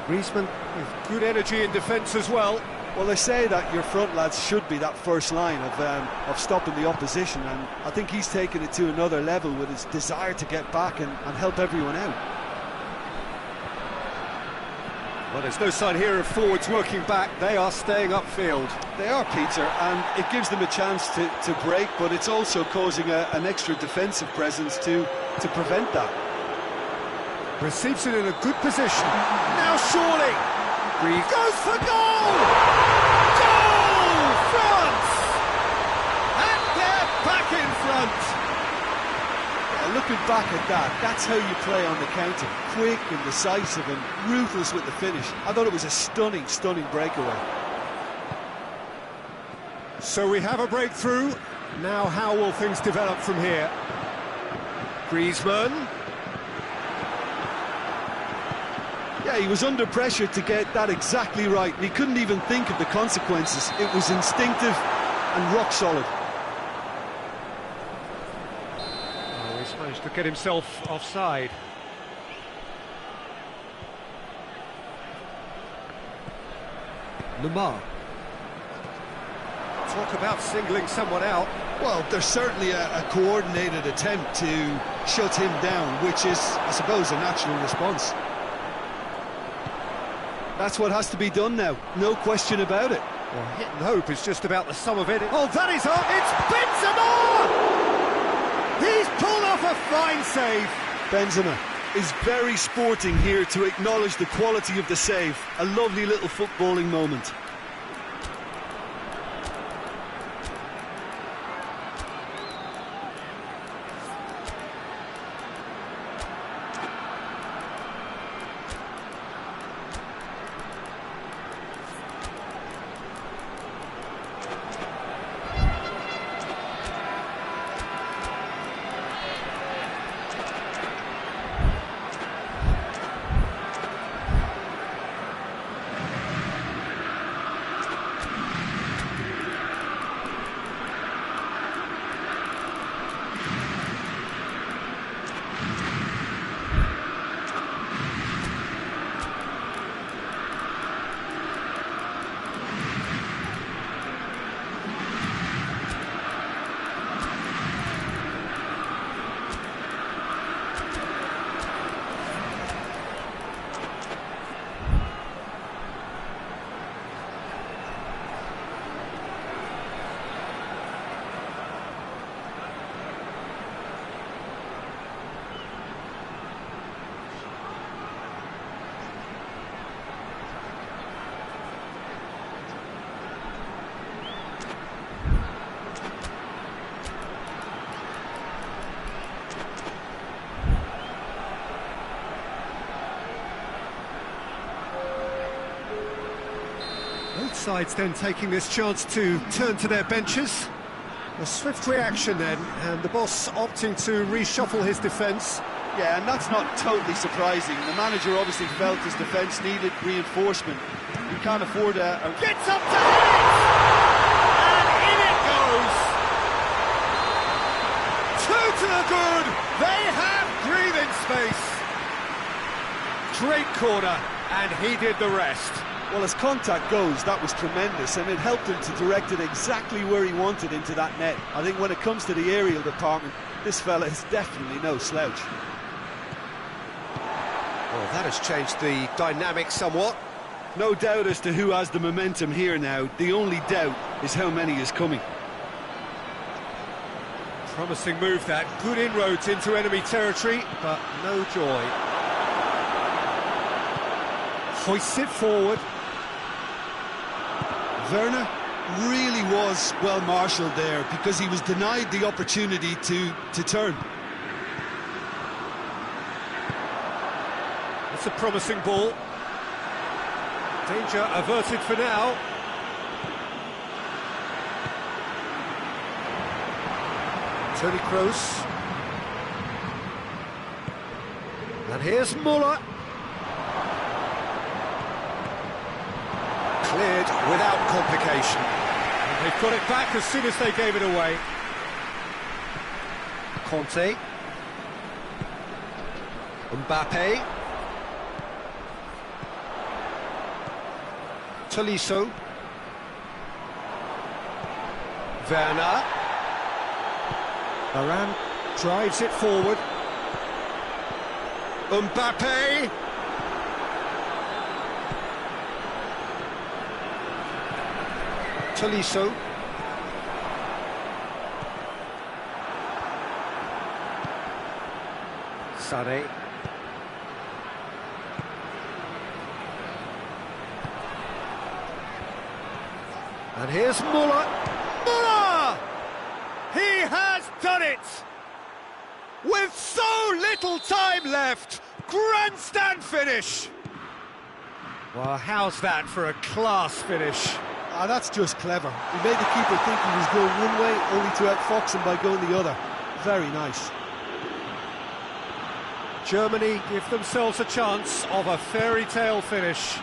Griezmann with good energy in defence as well. Well, they say that your front lads should be that first line of stopping the opposition, and I think he's taken it to another level with his desire to get back and help everyone out. Well, there's no sign here of forwards working back. They are staying upfield. They are, Peter, and it gives them a chance to break, but it's also causing an extra defensive presence to prevent that. Receives it in a good position. Now surely. Goes for goal! Goal! France! And they're back in front. Yeah, looking back at that, that's how you play on the counter. Quick and decisive and ruthless with the finish. I thought it was a stunning, stunning breakaway. So we have a breakthrough. Now how will things develop from here? Griezmann. Yeah, he was under pressure to get that exactly right, and he couldn't even think of the consequences. It was instinctive and rock solid. Oh, he's managed to get himself offside. Lamar. Talk about singling someone out. Well, there's certainly a coordinated attempt to shut him down, which is, I suppose, a natural response. That's what has to be done now, no question about it. Well, hit and hope is just about the sum of it. Oh, that is on! It's Benzema! He's pulled off a fine save. Benzema is very sporting here to acknowledge the quality of the save. A lovely little footballing moment. Both sides then taking this chance to turn to their benches. A swift reaction then, and the boss opting to reshuffle his defence. Yeah, and that's not totally surprising. The manager obviously felt his defence needed reinforcement. He can't afford a... Gets up to hit! And in it goes! Two to the good! They have breathing space! Great corner, and he did the rest. Well, as contact goes, that was tremendous, and it helped him to direct it exactly where he wanted into that net. I think when it comes to the aerial department, this fella is definitely no slouch. Well, that has changed the dynamic somewhat. No doubt as to who has the momentum here now. The only doubt is how many is coming. Promising move that. Good inroads into enemy territory, but no joy. Hoists it forward. Werner really was well marshalled there because he was denied the opportunity to turn. It's a promising ball. Danger averted for now. Toni Kroos. And here's Muller. Cleared without complication. And they've got it back as soon as they gave it away. Conte. Mbappe. Tolisso. Werner. Varane drives it forward. Mbappe. Tolisso. Sané. And here's Muller. Muller! He has done it! With so little time left, grandstand finish! Well, how's that for a class finish? Ah, that's just clever. He made the keeper think he was going one way, only to outfox him by going the other. Very nice. Germany give themselves a chance of a fairy tale finish.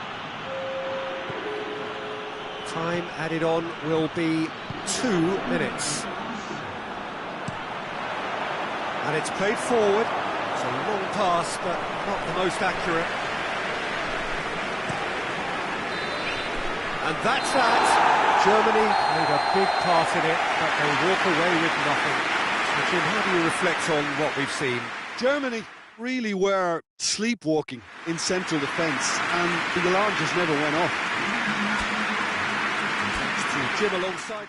Time added on will be 2 minutes. And it's played forward. It's a long pass, but not the most accurate. And that's that. Germany made a big part in it, but they walk away with nothing. So, Jim, how do you reflect on what we've seen? Germany really were sleepwalking in central defence, and the alarm just never went off. Thanks to Jim alongside.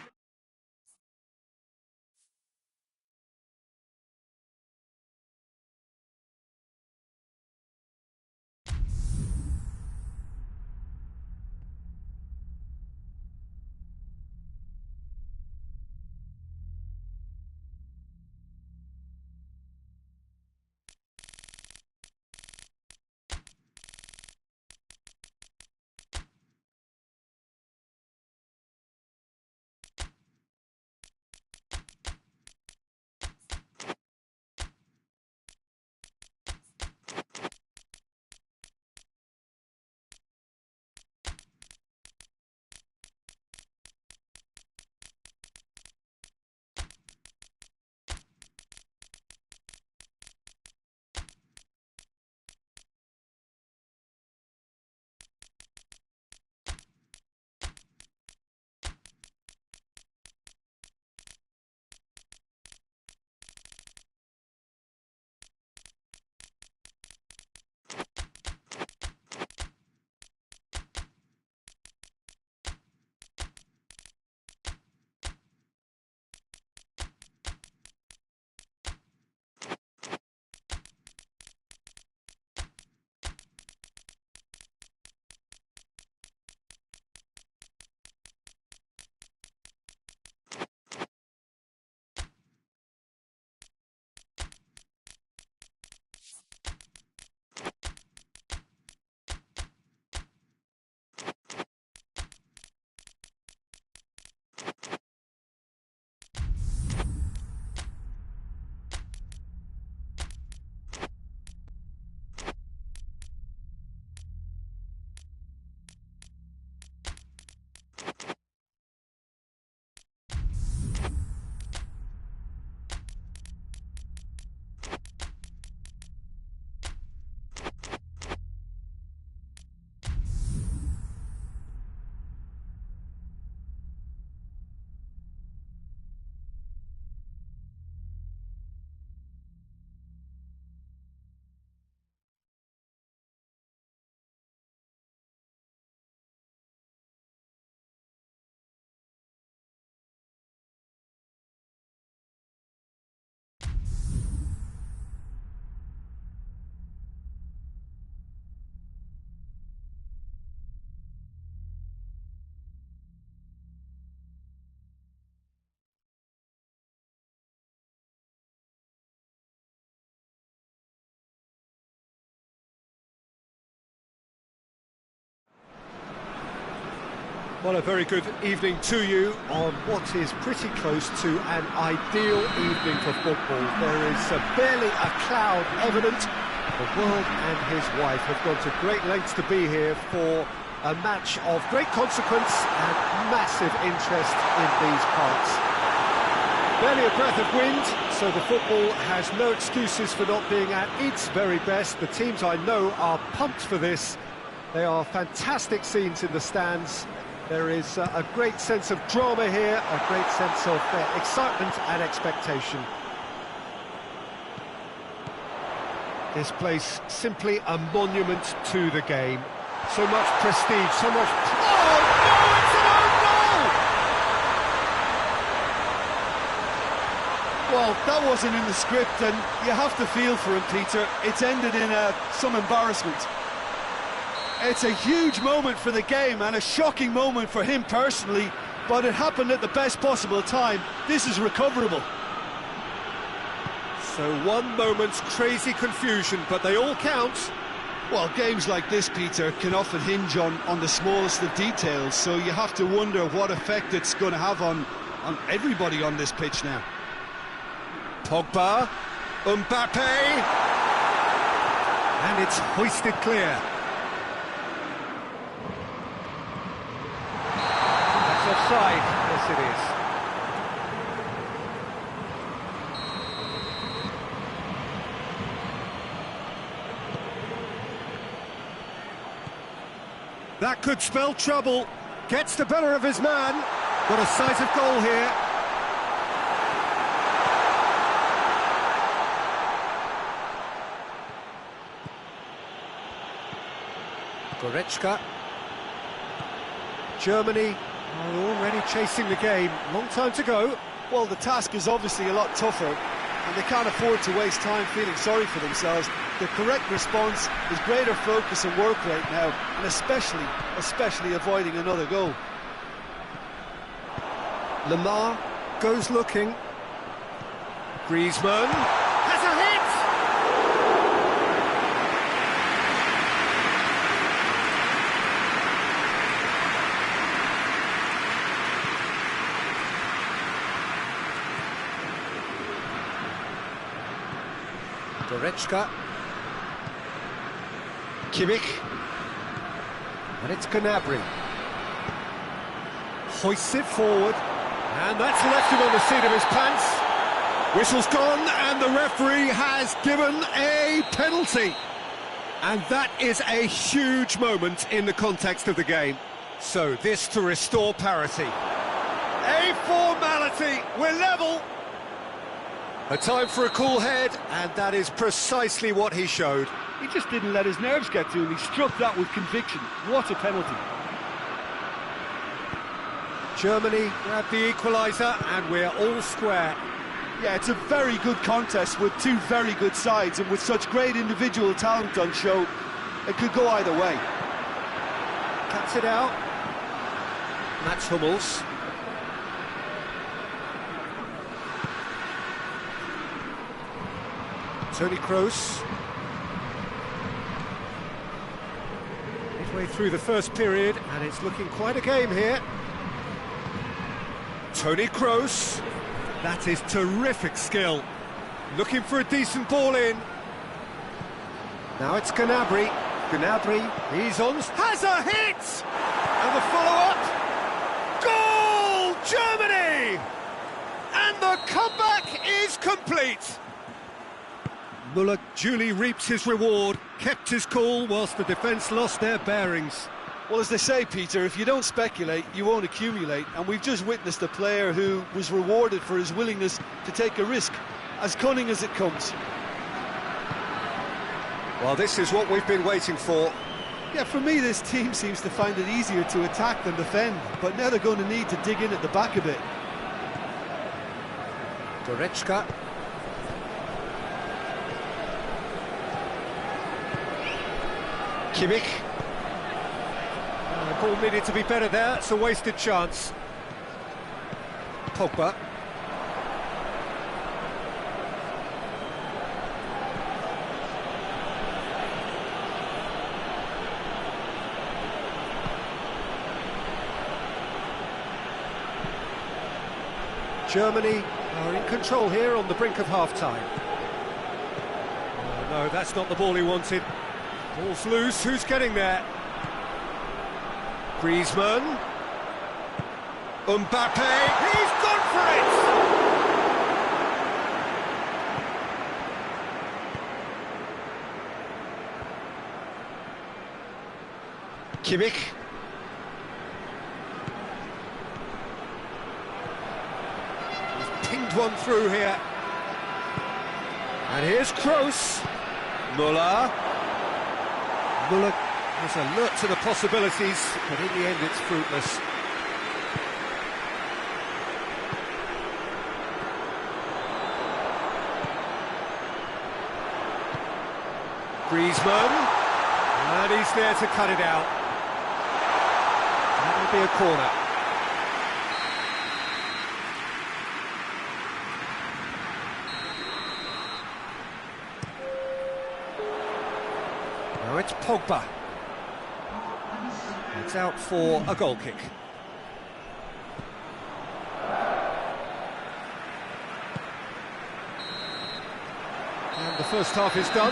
Well, a very good evening to you on what is pretty close to an ideal evening for football. There is barely a cloud evident. The world and his wife have gone to great lengths to be here for a match of great consequence and massive interest in these parts. Barely a breath of wind, so the football has no excuses for not being at its very best. The teams I know are pumped for this. They are fantastic scenes in the stands. There is a great sense of drama here, a great sense of excitement and expectation. This place simply a monument to the game. So much prestige, so much... Oh, no, it's an own goal! Well, that wasn't in the script, and you have to feel for him, Peter. It's ended in some embarrassment. It's a huge moment for the game and a shocking moment for him personally. but it happened at the best possible time. This is recoverable. So one moment's crazy confusion, but they all count. Well, games like this, Peter, can often hinge on the smallest of details, so you have to wonder what effect it's going to have on everybody on this pitch now. Pogba, Mbappe, and it's hoisted clear. That's offside, yes it is. That could spell trouble. Gets the better of his man. Got a sight of goal here. Goretzka. Germany are already chasing the game. Long time to go. Well, the task is obviously a lot tougher, and they can't afford to waste time feeling sorry for themselves. The correct response is greater focus and work rate now, and especially avoiding another goal. Lamar goes looking. Griezmann has a hit! Goretzka. Kimmich. And it's Gnabry. Hoists it forward. And that's left him on the seat of his pants. Whistle's gone, and the referee has given a penalty. And that is a huge moment in the context of the game. So this to restore parity. A formality, we're level. A time for a cool head, and that is precisely what he showed. He just didn't let his nerves get to him. He struck that with conviction. What a penalty. Germany grabbed the equaliser, and we're all square. Yeah, it's a very good contest with two very good sides, and with such great individual talent on show, it could go either way. Cuts it out. Mats Hummels. Toni Kroos. Midway through the first period, and it's looking quite a game here. Toni Kroos. That is terrific skill. Looking for a decent ball in. Now it's Gnabry. Gnabry, he's on. Has a hit! And the follow-up. Goal! Germany! And the comeback is complete. Müller duly reaps his reward, kept his cool whilst the defence lost their bearings. Well, as they say, Peter, if you don't speculate, you won't accumulate, and we've just witnessed a player who was rewarded for his willingness to take a risk, as cunning as it comes. Well, this is what we've been waiting for. Yeah, for me, this team seems to find it easier to attack than defend, but now they're going to need to dig in at the back a bit. Goretzka. Kimmich. The ball needed to be better there, it's a wasted chance. Pogba. Germany are in control here on the brink of half-time. Oh, no, that's not the ball he wanted. Ball's loose, who's getting there? Griezmann. Mbappe, he's gone for it! Kimmich. He's pinged one through here. And here's Kroos. Müller. Müller was alert to the possibilities, but in the end it's fruitless. Griezmann, and he's there to cut it out. That'll be a corner. Now it's Pogba. It's out for a goal kick. And the first half is done.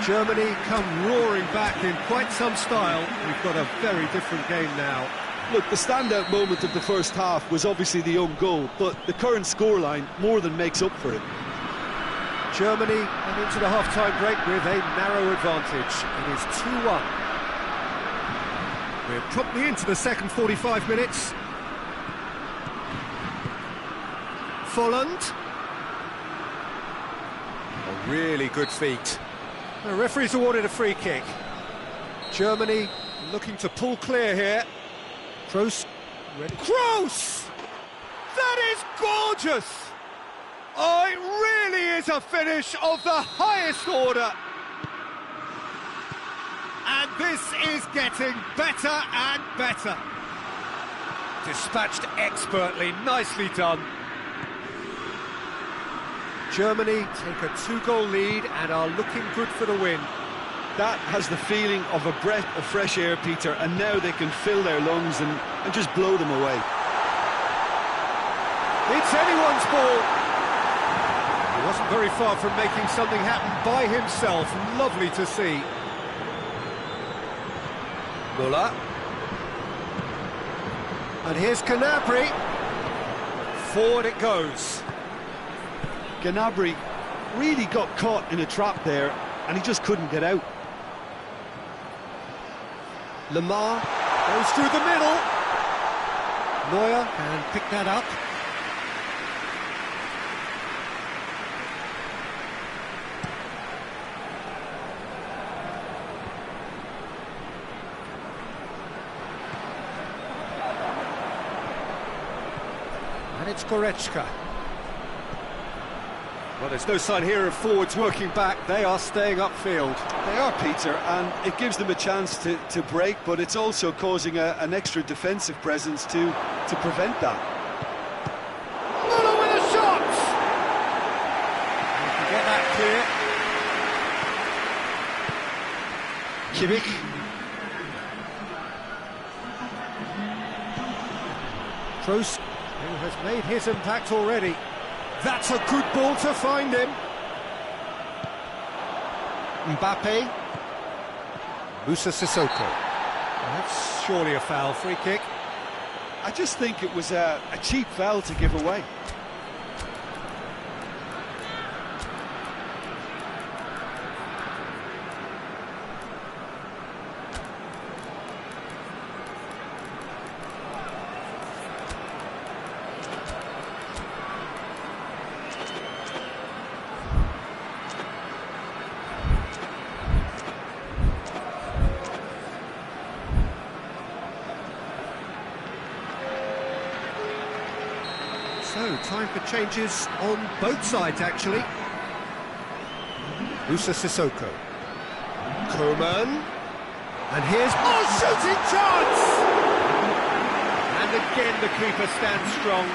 Germany come roaring back in quite some style. We've got a very different game now. Look, the standout moment of the first half was obviously the own goal, but the current scoreline more than makes up for it. Germany and into the half-time break with a narrow advantage. It is 2-1. We're promptly into the second 45 minutes. Folland. A really good feat. The referee's awarded a free kick. Germany looking to pull clear here. Kroos. Kroos! That is gorgeous! Oh, it really is a finish of the highest order. And this is getting better and better. Dispatched expertly, nicely done. Germany take a 2-goal lead and are looking good for the win. That has the feeling of a breath of fresh air, Peter, and now they can fill their lungs and just blow them away. It's anyone's ball. He wasn't very far from making something happen by himself. Lovely to see. Muller. And here's Gnabry. Forward it goes. Gnabry really got caught in a trap there, and he just couldn't get out. Lemar goes through the middle. Neuer can pick that up. And it's Goretzka. Well, there's no sign here of forwards working back. They are staying upfield. They are, Peter, and it gives them a chance to break, but it's also causing an extra defensive presence to prevent that. Muller with a shot! You can get that clear. Kimmich. Kroos, who has made his impact already. That's a good ball to find him. Mbappe. Moussa Sissoko. That's surely a foul, free kick. I just think it was a cheap foul to give away. So, time for changes on both sides, actually. Moussa Sissoko. Coman. And here's... Oh, shooting chance! And again, the keeper stands strong.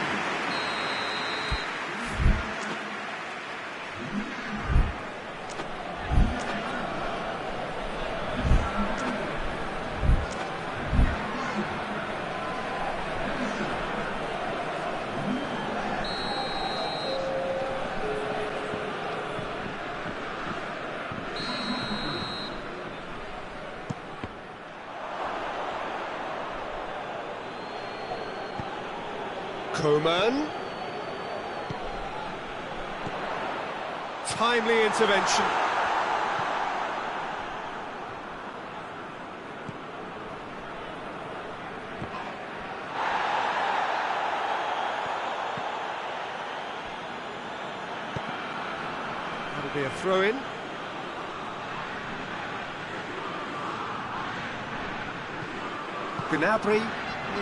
Coman. Timely intervention. That'll be a throw-in. Gnabry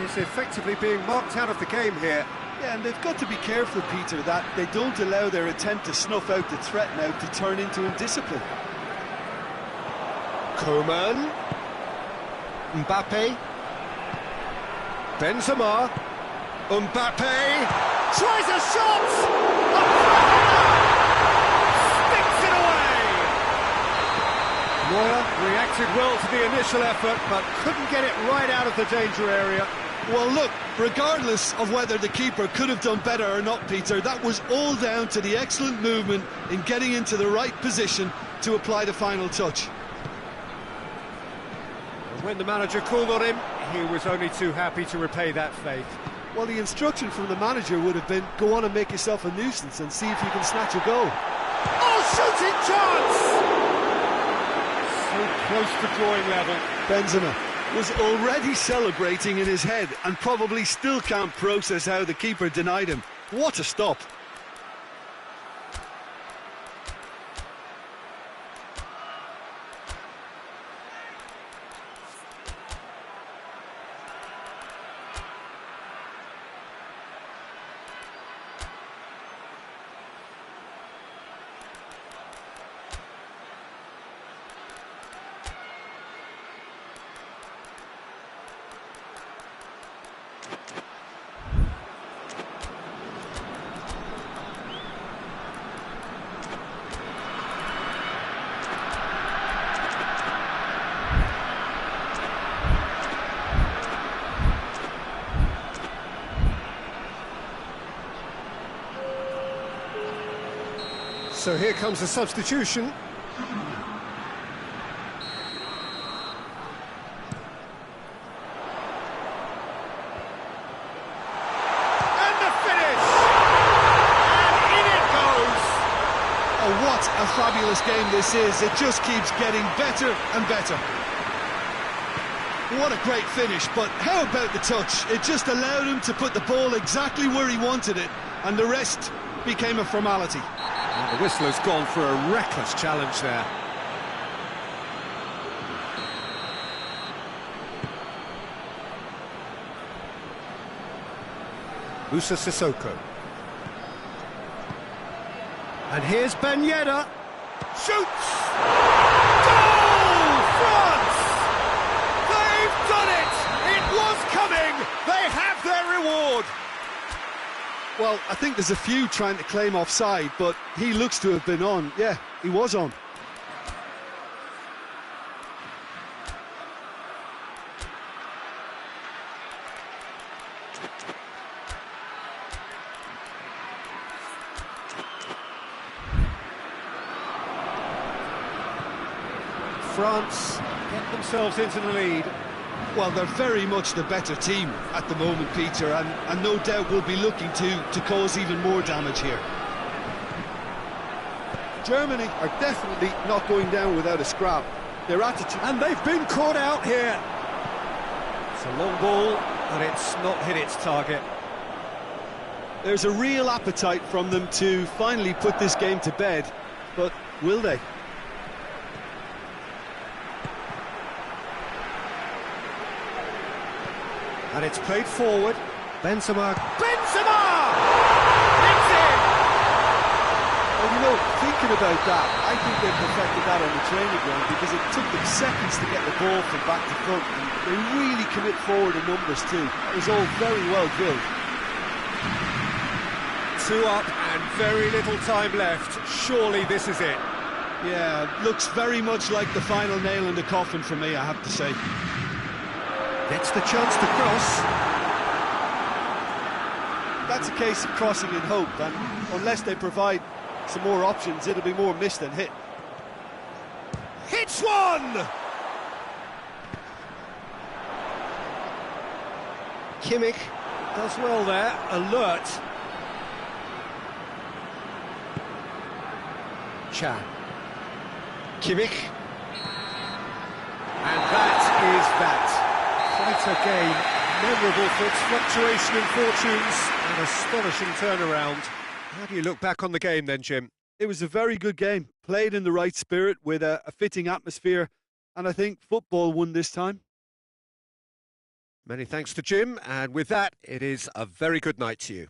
is effectively being marked out of the game here. Yeah, and they've got to be careful, Peter, that they don't allow their attempt to snuff out the threat now to turn into indiscipline. Coman. Mbappe. Benzema. Mbappe tries a shot! Sticks it away! Neuer reacted well to the initial effort, but couldn't get it right out of the danger area. Well, look, regardless of whether the keeper could have done better or not, Peter, that was all down to the excellent movement in getting into the right position to apply the final touch. And when the manager called on him, he was only too happy to repay that faith. Well, the instruction from the manager would have been, go on and make yourself a nuisance and see if you can snatch a goal. Oh, shooting chance! So close to drawing level. Benzema was already celebrating in his head and probably still can't process how the keeper denied him. What a stop. So here comes a substitution. And the finish! And in it goes! Oh, what a fabulous game this is. It just keeps getting better and better. What a great finish, but how about the touch? It just allowed him to put the ball exactly where he wanted it, and the rest became a formality. And the whistle has gone for a reckless challenge there. thatu007. And here's Ben Yedder. Shoots! Goal! France! They've done it! It was coming! They have their reward! Well, I think there's a few trying to claim offside, but he looks to have been on. Yeah, he was on. France get themselves into the lead. Well, they're very much the better team at the moment, Peter, and no doubt will be looking to cause even more damage here. Germany are definitely not going down without a scrap. Their attitude... And they've been caught out here. It's a long ball, but it's not hit its target. There's a real appetite from them to finally put this game to bed, but will they? And it's played forward. Benzema! Benzema! It's in! Well, you know, thinking about that, I think they perfected that on the training ground because it took them seconds to get the ball from back to front, and they really commit forward in numbers too. It was all very well drilled. 2 up and very little time left. Surely this is it. Yeah, looks very much like the final nail in the coffin for me, I have to say. Gets the chance to cross. That's a case of crossing in hope, and unless they provide some more options, it'll be more missed than hit. Hits one! Kimmich does well there, alert. Chan. Kimmich. And that is that. Quite a game, memorable for its fluctuation in fortunes, an astonishing turnaround. How do you look back on the game then, Jim? It was a very good game, played in the right spirit with a fitting atmosphere, and I think football won this time. Many thanks to Jim, and with that, it is a very good night to you.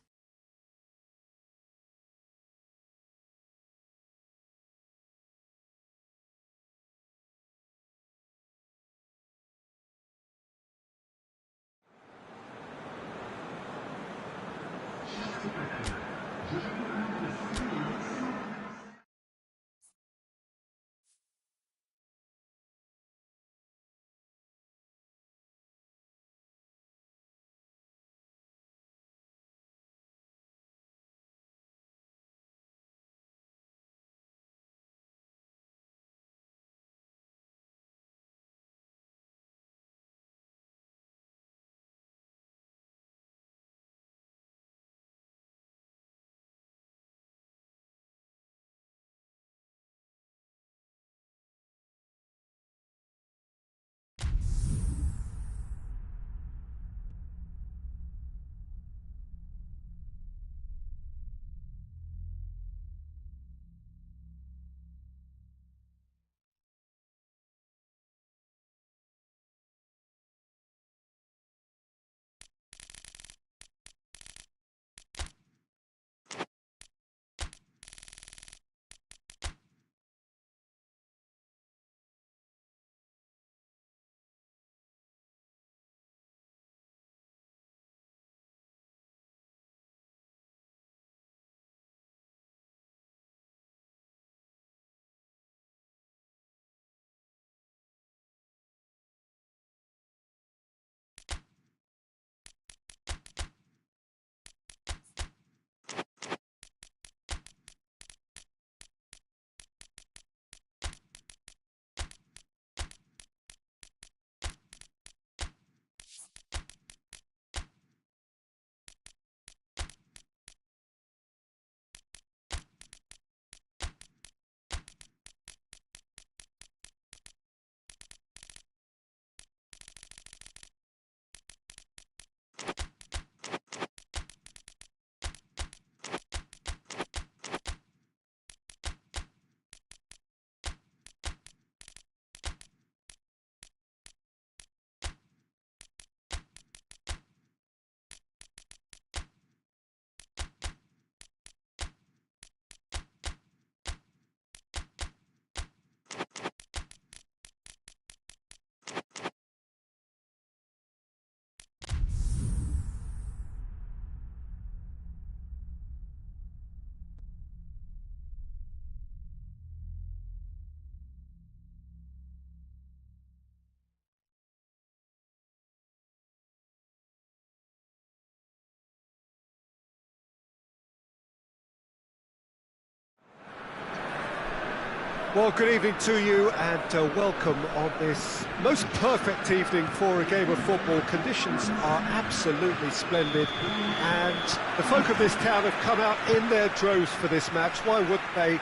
Well, good evening to you and welcome on this most perfect evening for a game of football. Conditions are absolutely splendid and the folk of this town have come out in their droves for this match. Why wouldn't they?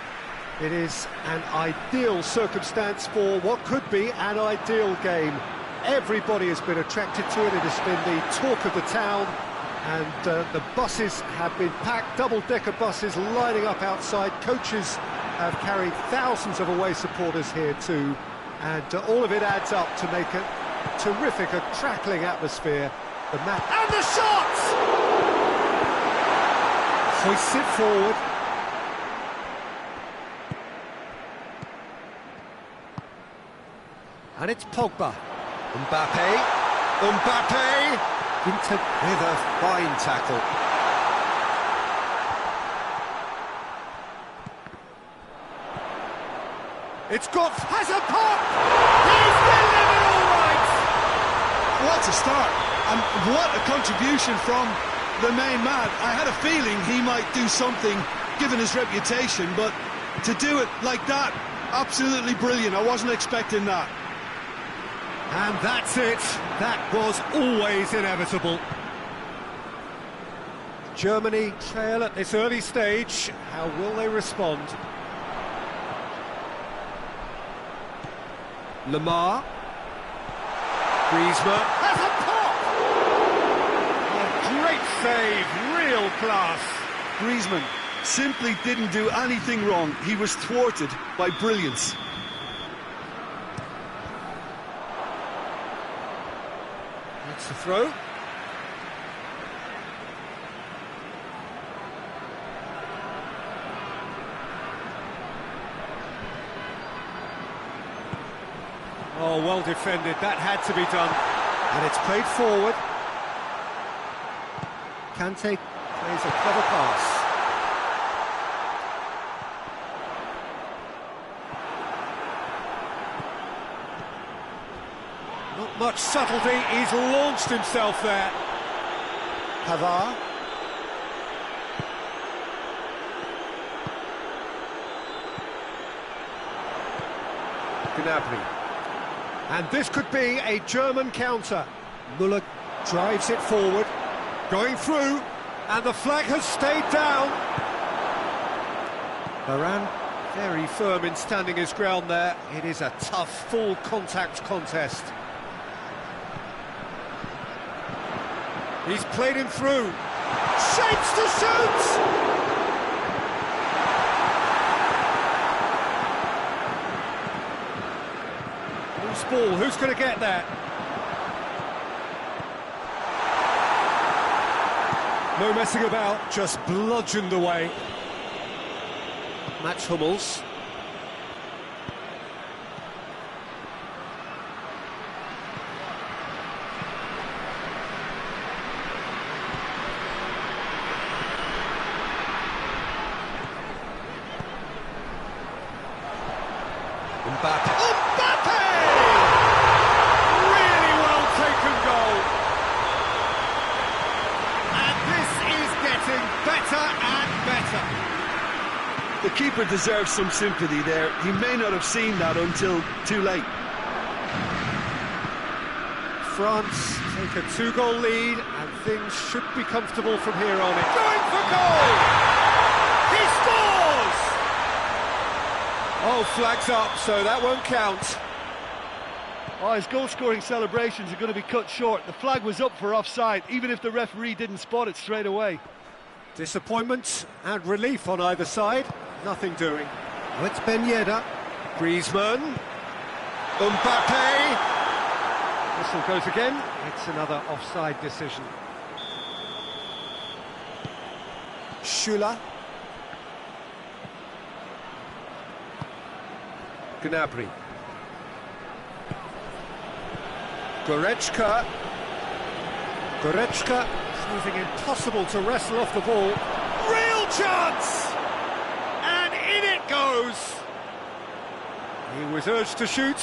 It is an ideal circumstance for what could be an ideal game. Everybody has been attracted to it. It has been the talk of the town, and the buses have been packed, double-decker buses lining up outside. Coaches have carried thousands of away supporters here too, and all of it adds up to make a terrific, a crackling atmosphere. The match and the shot! Hoists it forward. And it's Pogba. Mbappe into with a fine tackle. It's got has a pop. He's delivered all right. What a start, and what a contribution from the main man. I had a feeling he might do something given his reputation, but to do it like that, absolutely brilliant. I wasn't expecting that. And that's it. That was always inevitable. Germany trail at this early stage. How will they respond? Lamar. Griezmann has a pop! A great save, real class. Griezmann simply didn't do anything wrong. He was thwarted by brilliance. That's the throw. Oh, well defended, that had to be done. And it's played forward. Kante plays a clever pass. Not much subtlety, he's launched himself there. Pavard. Gnabry. And this could be a German counter. Müller drives it forward, going through, and the flag has stayed down. Varane very firm in standing his ground there. It is a tough, full contact contest. He's played him through. Shapes to shoot! Loose ball, who's going to get that? No messing about, just bludgeoned away. Mats Hummels. Mbappe! Really well taken goal. And this is getting better and better. The keeper deserves some sympathy there. He may not have seen that until too late. France take a 2-goal lead and things should be comfortable from here on in. Going for goal! He scores! Oh, flags up, so that won't count. Oh, his goal-scoring celebrations are going to be cut short. The flag was up for offside, even if the referee didn't spot it straight away. Disappointment and relief on either side. Nothing doing. Oh, it's Ben Yedder. Griezmann. Mbappe. Whistle goes again. It's another offside decision. Schüller. Gnabry. Goretzka. Goretzka proving impossible to wrestle off the ball. Real chance! And in it goes! He was urged to shoot,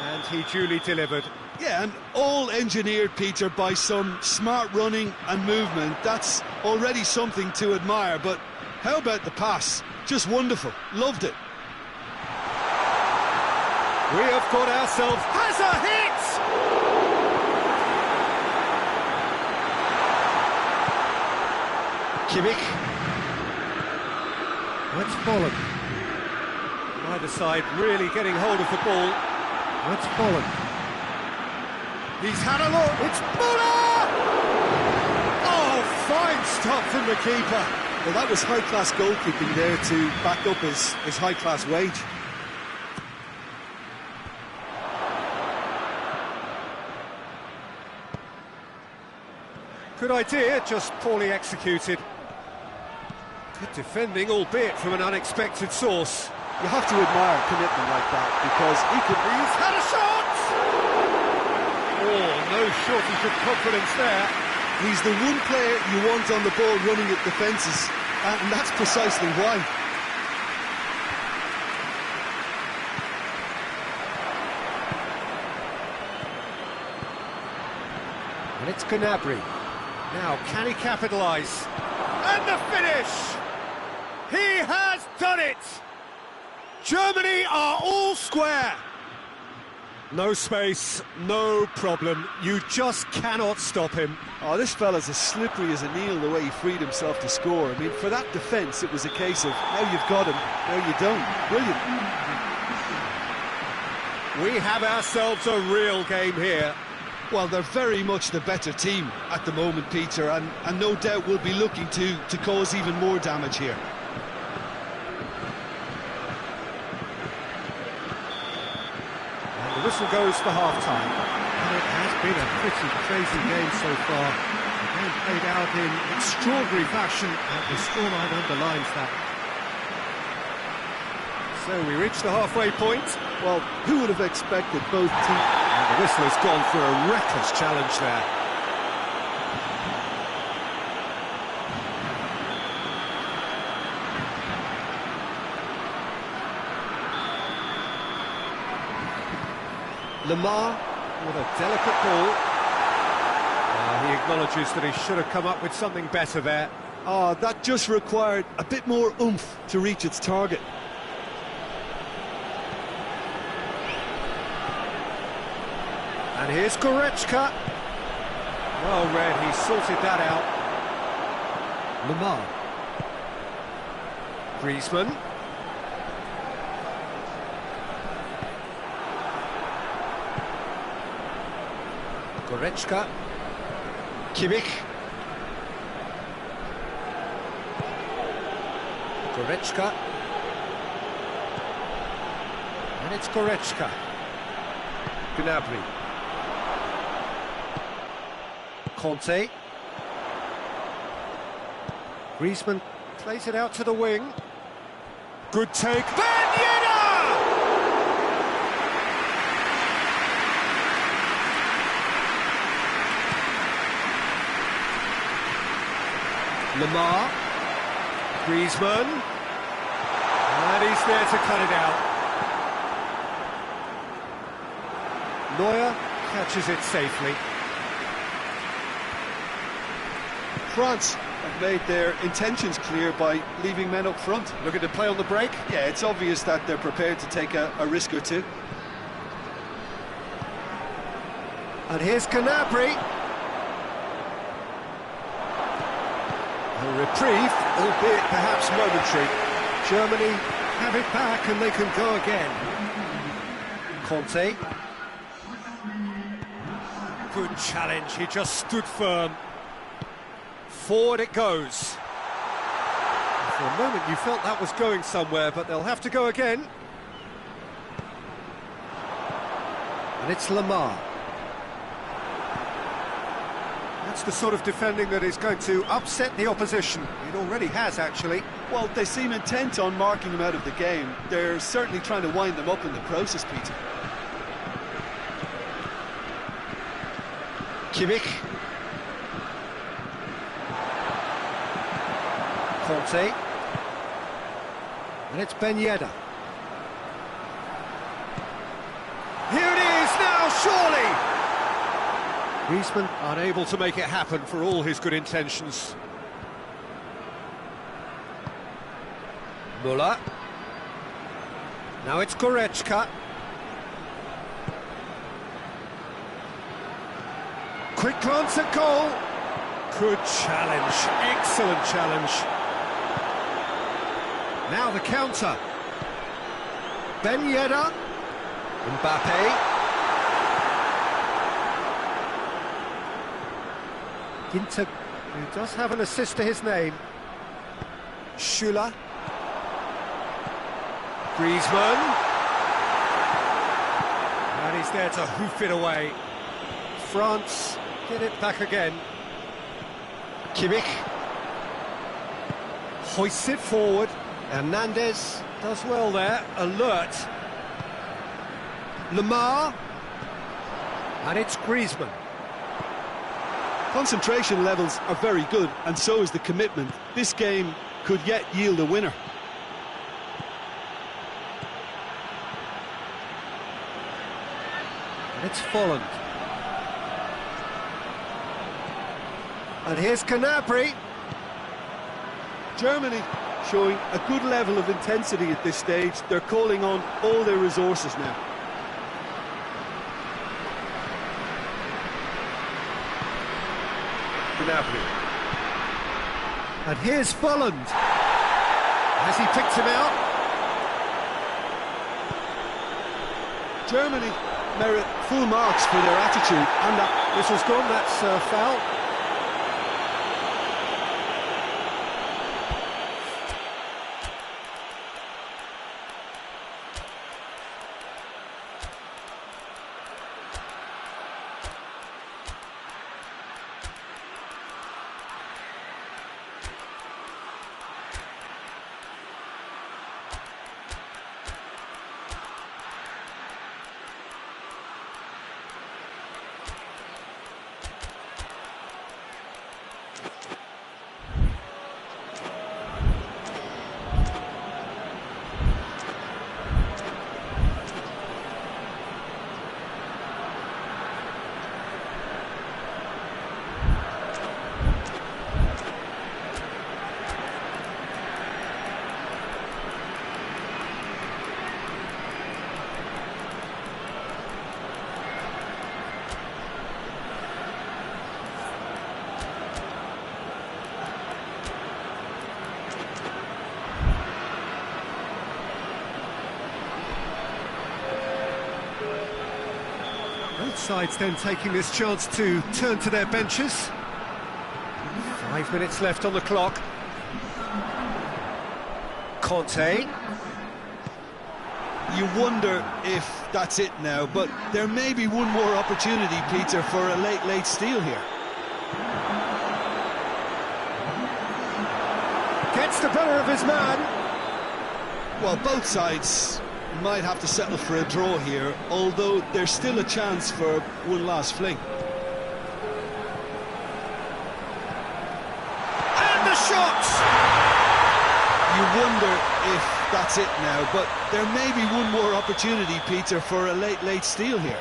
and he duly delivered. Yeah, and all engineered, Peter, by some smart running and movement. That's already something to admire, but how about the pass? Just wonderful. Loved it. We have got ourselves... Has a hit! Kimmich. That's Bolland. Either side really getting hold of the ball. That's Bolland. He's had a look. It's Muller! Oh, fine stop from the keeper. Well, that was high-class goalkeeping there to back up his high-class wage. Good idea, just poorly executed. Good defending, albeit from an unexpected source. You have to admire commitment like that, because he could... He's had a shot! Oh, no shortage of confidence there. He's the one player you want on the ball running at defences, and that's precisely why. And it's Gnabry. Now, can he capitalise? And the finish! He has done it! Germany are all square! No space, no problem. You just cannot stop him. Oh, this fella's as slippery as an eel the way he freed himself to score. I mean, for that defence, it was a case of, now you've got him, now you don't. Brilliant. We have ourselves a real game here. Well, they're very much the better team at the moment, Peter, and no doubt will be looking to cause even more damage here. And the whistle goes for half-time. And it has been a pretty crazy game so far. The game played out in extraordinary fashion, and the scoreline underlines that. So we reach the halfway point. Well, who would have expected both teams... And the whistle has gone for a reckless challenge there. Lamar with a delicate ball. He acknowledges that he should have come up with something better there. Oh, that just required a bit more oomph to reach its target. And here's Goretzka. Well read, he sorted that out. Lamar. Griezmann. Goretzka. Kimmich. Goretzka. And it's Goretzka. Gnabry. Conte. Griezmann plays it out to the wing. Good take. Ben Yedder! Lamar. Griezmann. And he's there to cut it out. Neuer catches it safely. France have made their intentions clear by leaving men up front. Looking to play on the break? Yeah, it's obvious that they're prepared to take a risk or two. And here's Gnabry. A reprieve, albeit perhaps momentary. Germany have it back and they can go again. Conte. Good challenge, he just stood firm. Forward it goes. For a moment you felt that was going somewhere, but they'll have to go again. And it's Lamar. That's the sort of defending that is going to upset the opposition. It already has, actually. Well, they seem intent on marking them out of the game. They're certainly trying to wind them up in the process, Peter. Kimmich. Conte. And it's Ben Yedder. Here it is now, surely! Griezmann unable to make it happen for all his good intentions. Muller. Now it's Goretzka. quick glance at goal. Good challenge, excellent challenge. Now the counter. Ben Yedder. Mbappe. Ginter, who does have an assist to his name. Schüller. Griezmann. And he's there to hoof it away. France get it back again. Kimmich. Hoists it forward. Hernandez does well there, alert. Lamar. And it's Griezmann. Concentration levels are very good, and so is the commitment. This game could yet yield a winner. And it's Folland. And here's Gnabry. Germany showing a good level of intensity at this stage. They're calling on all their resources now. Gnabry. And here's Folland. Has he picked him out? Germany merit full marks for their attitude, and that whistle's gone, that's a foul. Both sides then taking this chance to turn to their benches. 5 minutes left on the clock. Conte. you wonder if that's it now, but there may be one more opportunity, Peter, for a late steal here. Gets the better of his man. Well, both sides might have to settle for a draw here, although there's still a chance for one last fling. And the shot! You wonder if that's it now, but there may be one more opportunity, Peter, for a late steal here.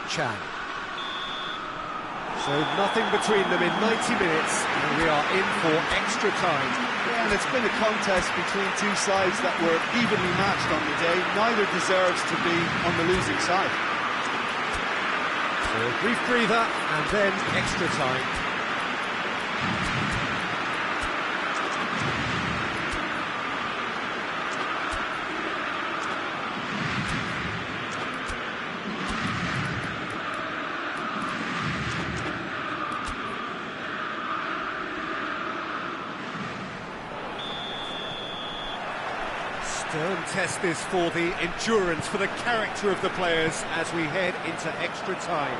Chan. So nothing between them in 90 minutes, and we are in for extra time. Yeah, and it's been a contest between two sides that were evenly matched on the day. Neither deserves to be on the losing side. So a brief breather, and then extra time. Stern test this for the endurance, for the character of the players as we head into extra time.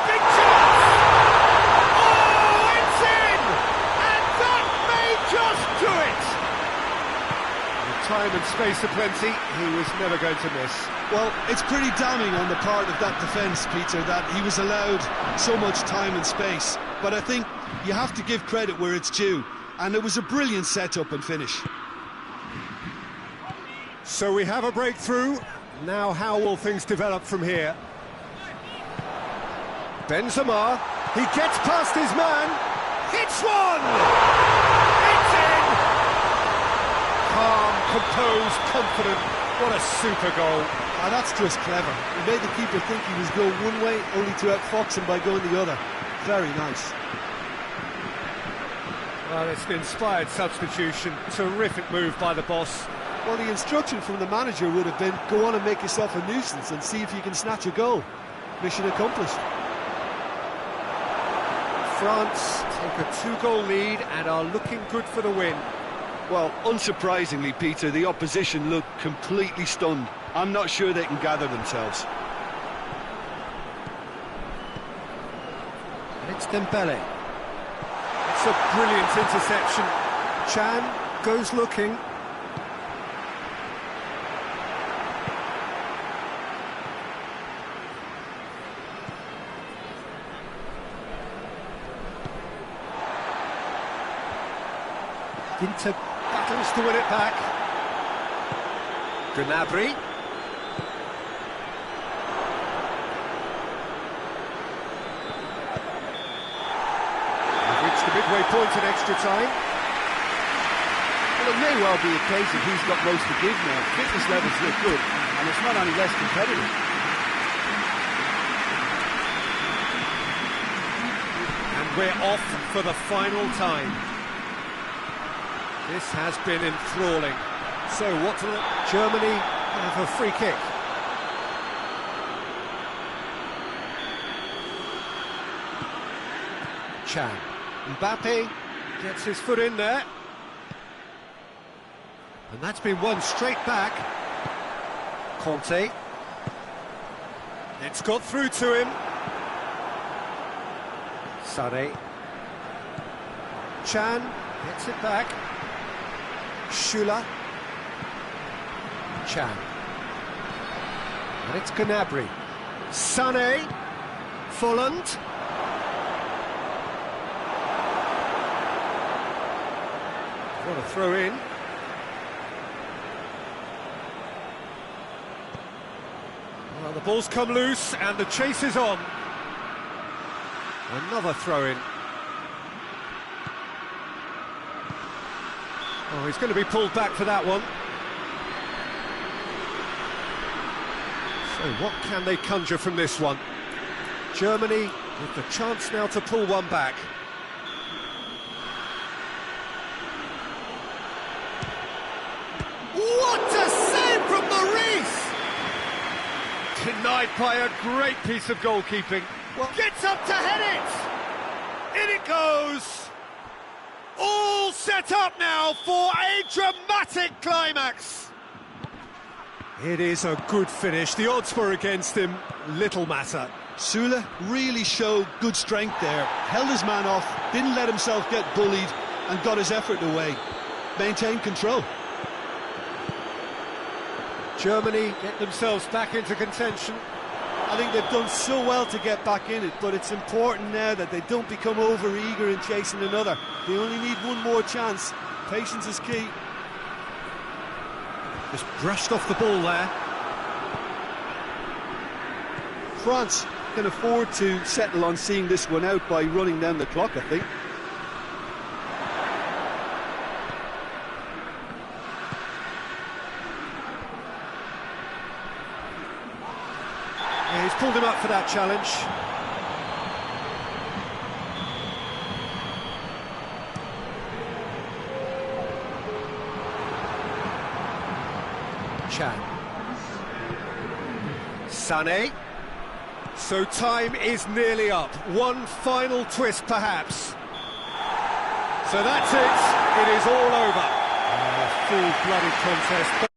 Big chance! Oh, it's in! And that may just do it! With time and space aplenty, he was never going to miss. Well, it's pretty damning on the part of that defence, Peter, that he was allowed so much time and space. But I think you have to give credit where it's due, and it was a brilliant setup and finish. So we have a breakthrough. Now how will things develop from here? Benzema, he gets past his man, hits one! It's in! looks confident. What a super goal. Ah, that's just clever. He made the keeper think he was going one way, only to outfox him by going the other. Very nice. Well, it's an inspired substitution. Terrific move by the boss. Well, the instruction from the manager would have been, go on and make yourself a nuisance and see if you can snatch a goal. Mission accomplished. France take a 2-goal lead and are looking good for the win. Well, unsurprisingly, Peter, the opposition look completely stunned. I'm not sure they can gather themselves. And it's Dembele. It's a brilliant interception. Chan goes looking. Inter battles to win it back. Gnabry. We've reached the midway point in extra time. Well, it may well be a case of who's got most to give now. Fitness levels look good, and it's not any less competitive. And we're off for the final time. This has been enthralling. So what do Germany have a free kick? Chan. Mbappe gets his foot in there. And that's been won straight back. Conte. It's got through to him. Sane. Chan gets it back. Schüller. Chan. And it's Gnabry. Sané. Folland. What a throw in. Well, the ball's come loose and the chase is on. Another throw in. Oh, he's going to be pulled back for that one. So what can they conjure from this one? Germany with the chance now to pull one back. What a save from Maurice! Denied by a great piece of goalkeeping. Well, gets up to head it! In it goes! All set up now for a dramatic climax. It is a good finish. The odds were against him. Little matter. Sula really showed good strength there. Held his man off, didn't let himself get bullied, and got his effort away. Maintained control. Germany get themselves back into contention. I think they've done so well to get back in it, but it's important now that they don't become over-eager in chasing another. They only need one more chance. Patience is key. Just brushed off the ball there. France can afford to settle on seeing this one out by running down the clock, I think. Yeah, he's pulled him up for that challenge. Chan. Sané. So time is nearly up. One final twist, perhaps. So that's it. It is all over. A full-blooded contest.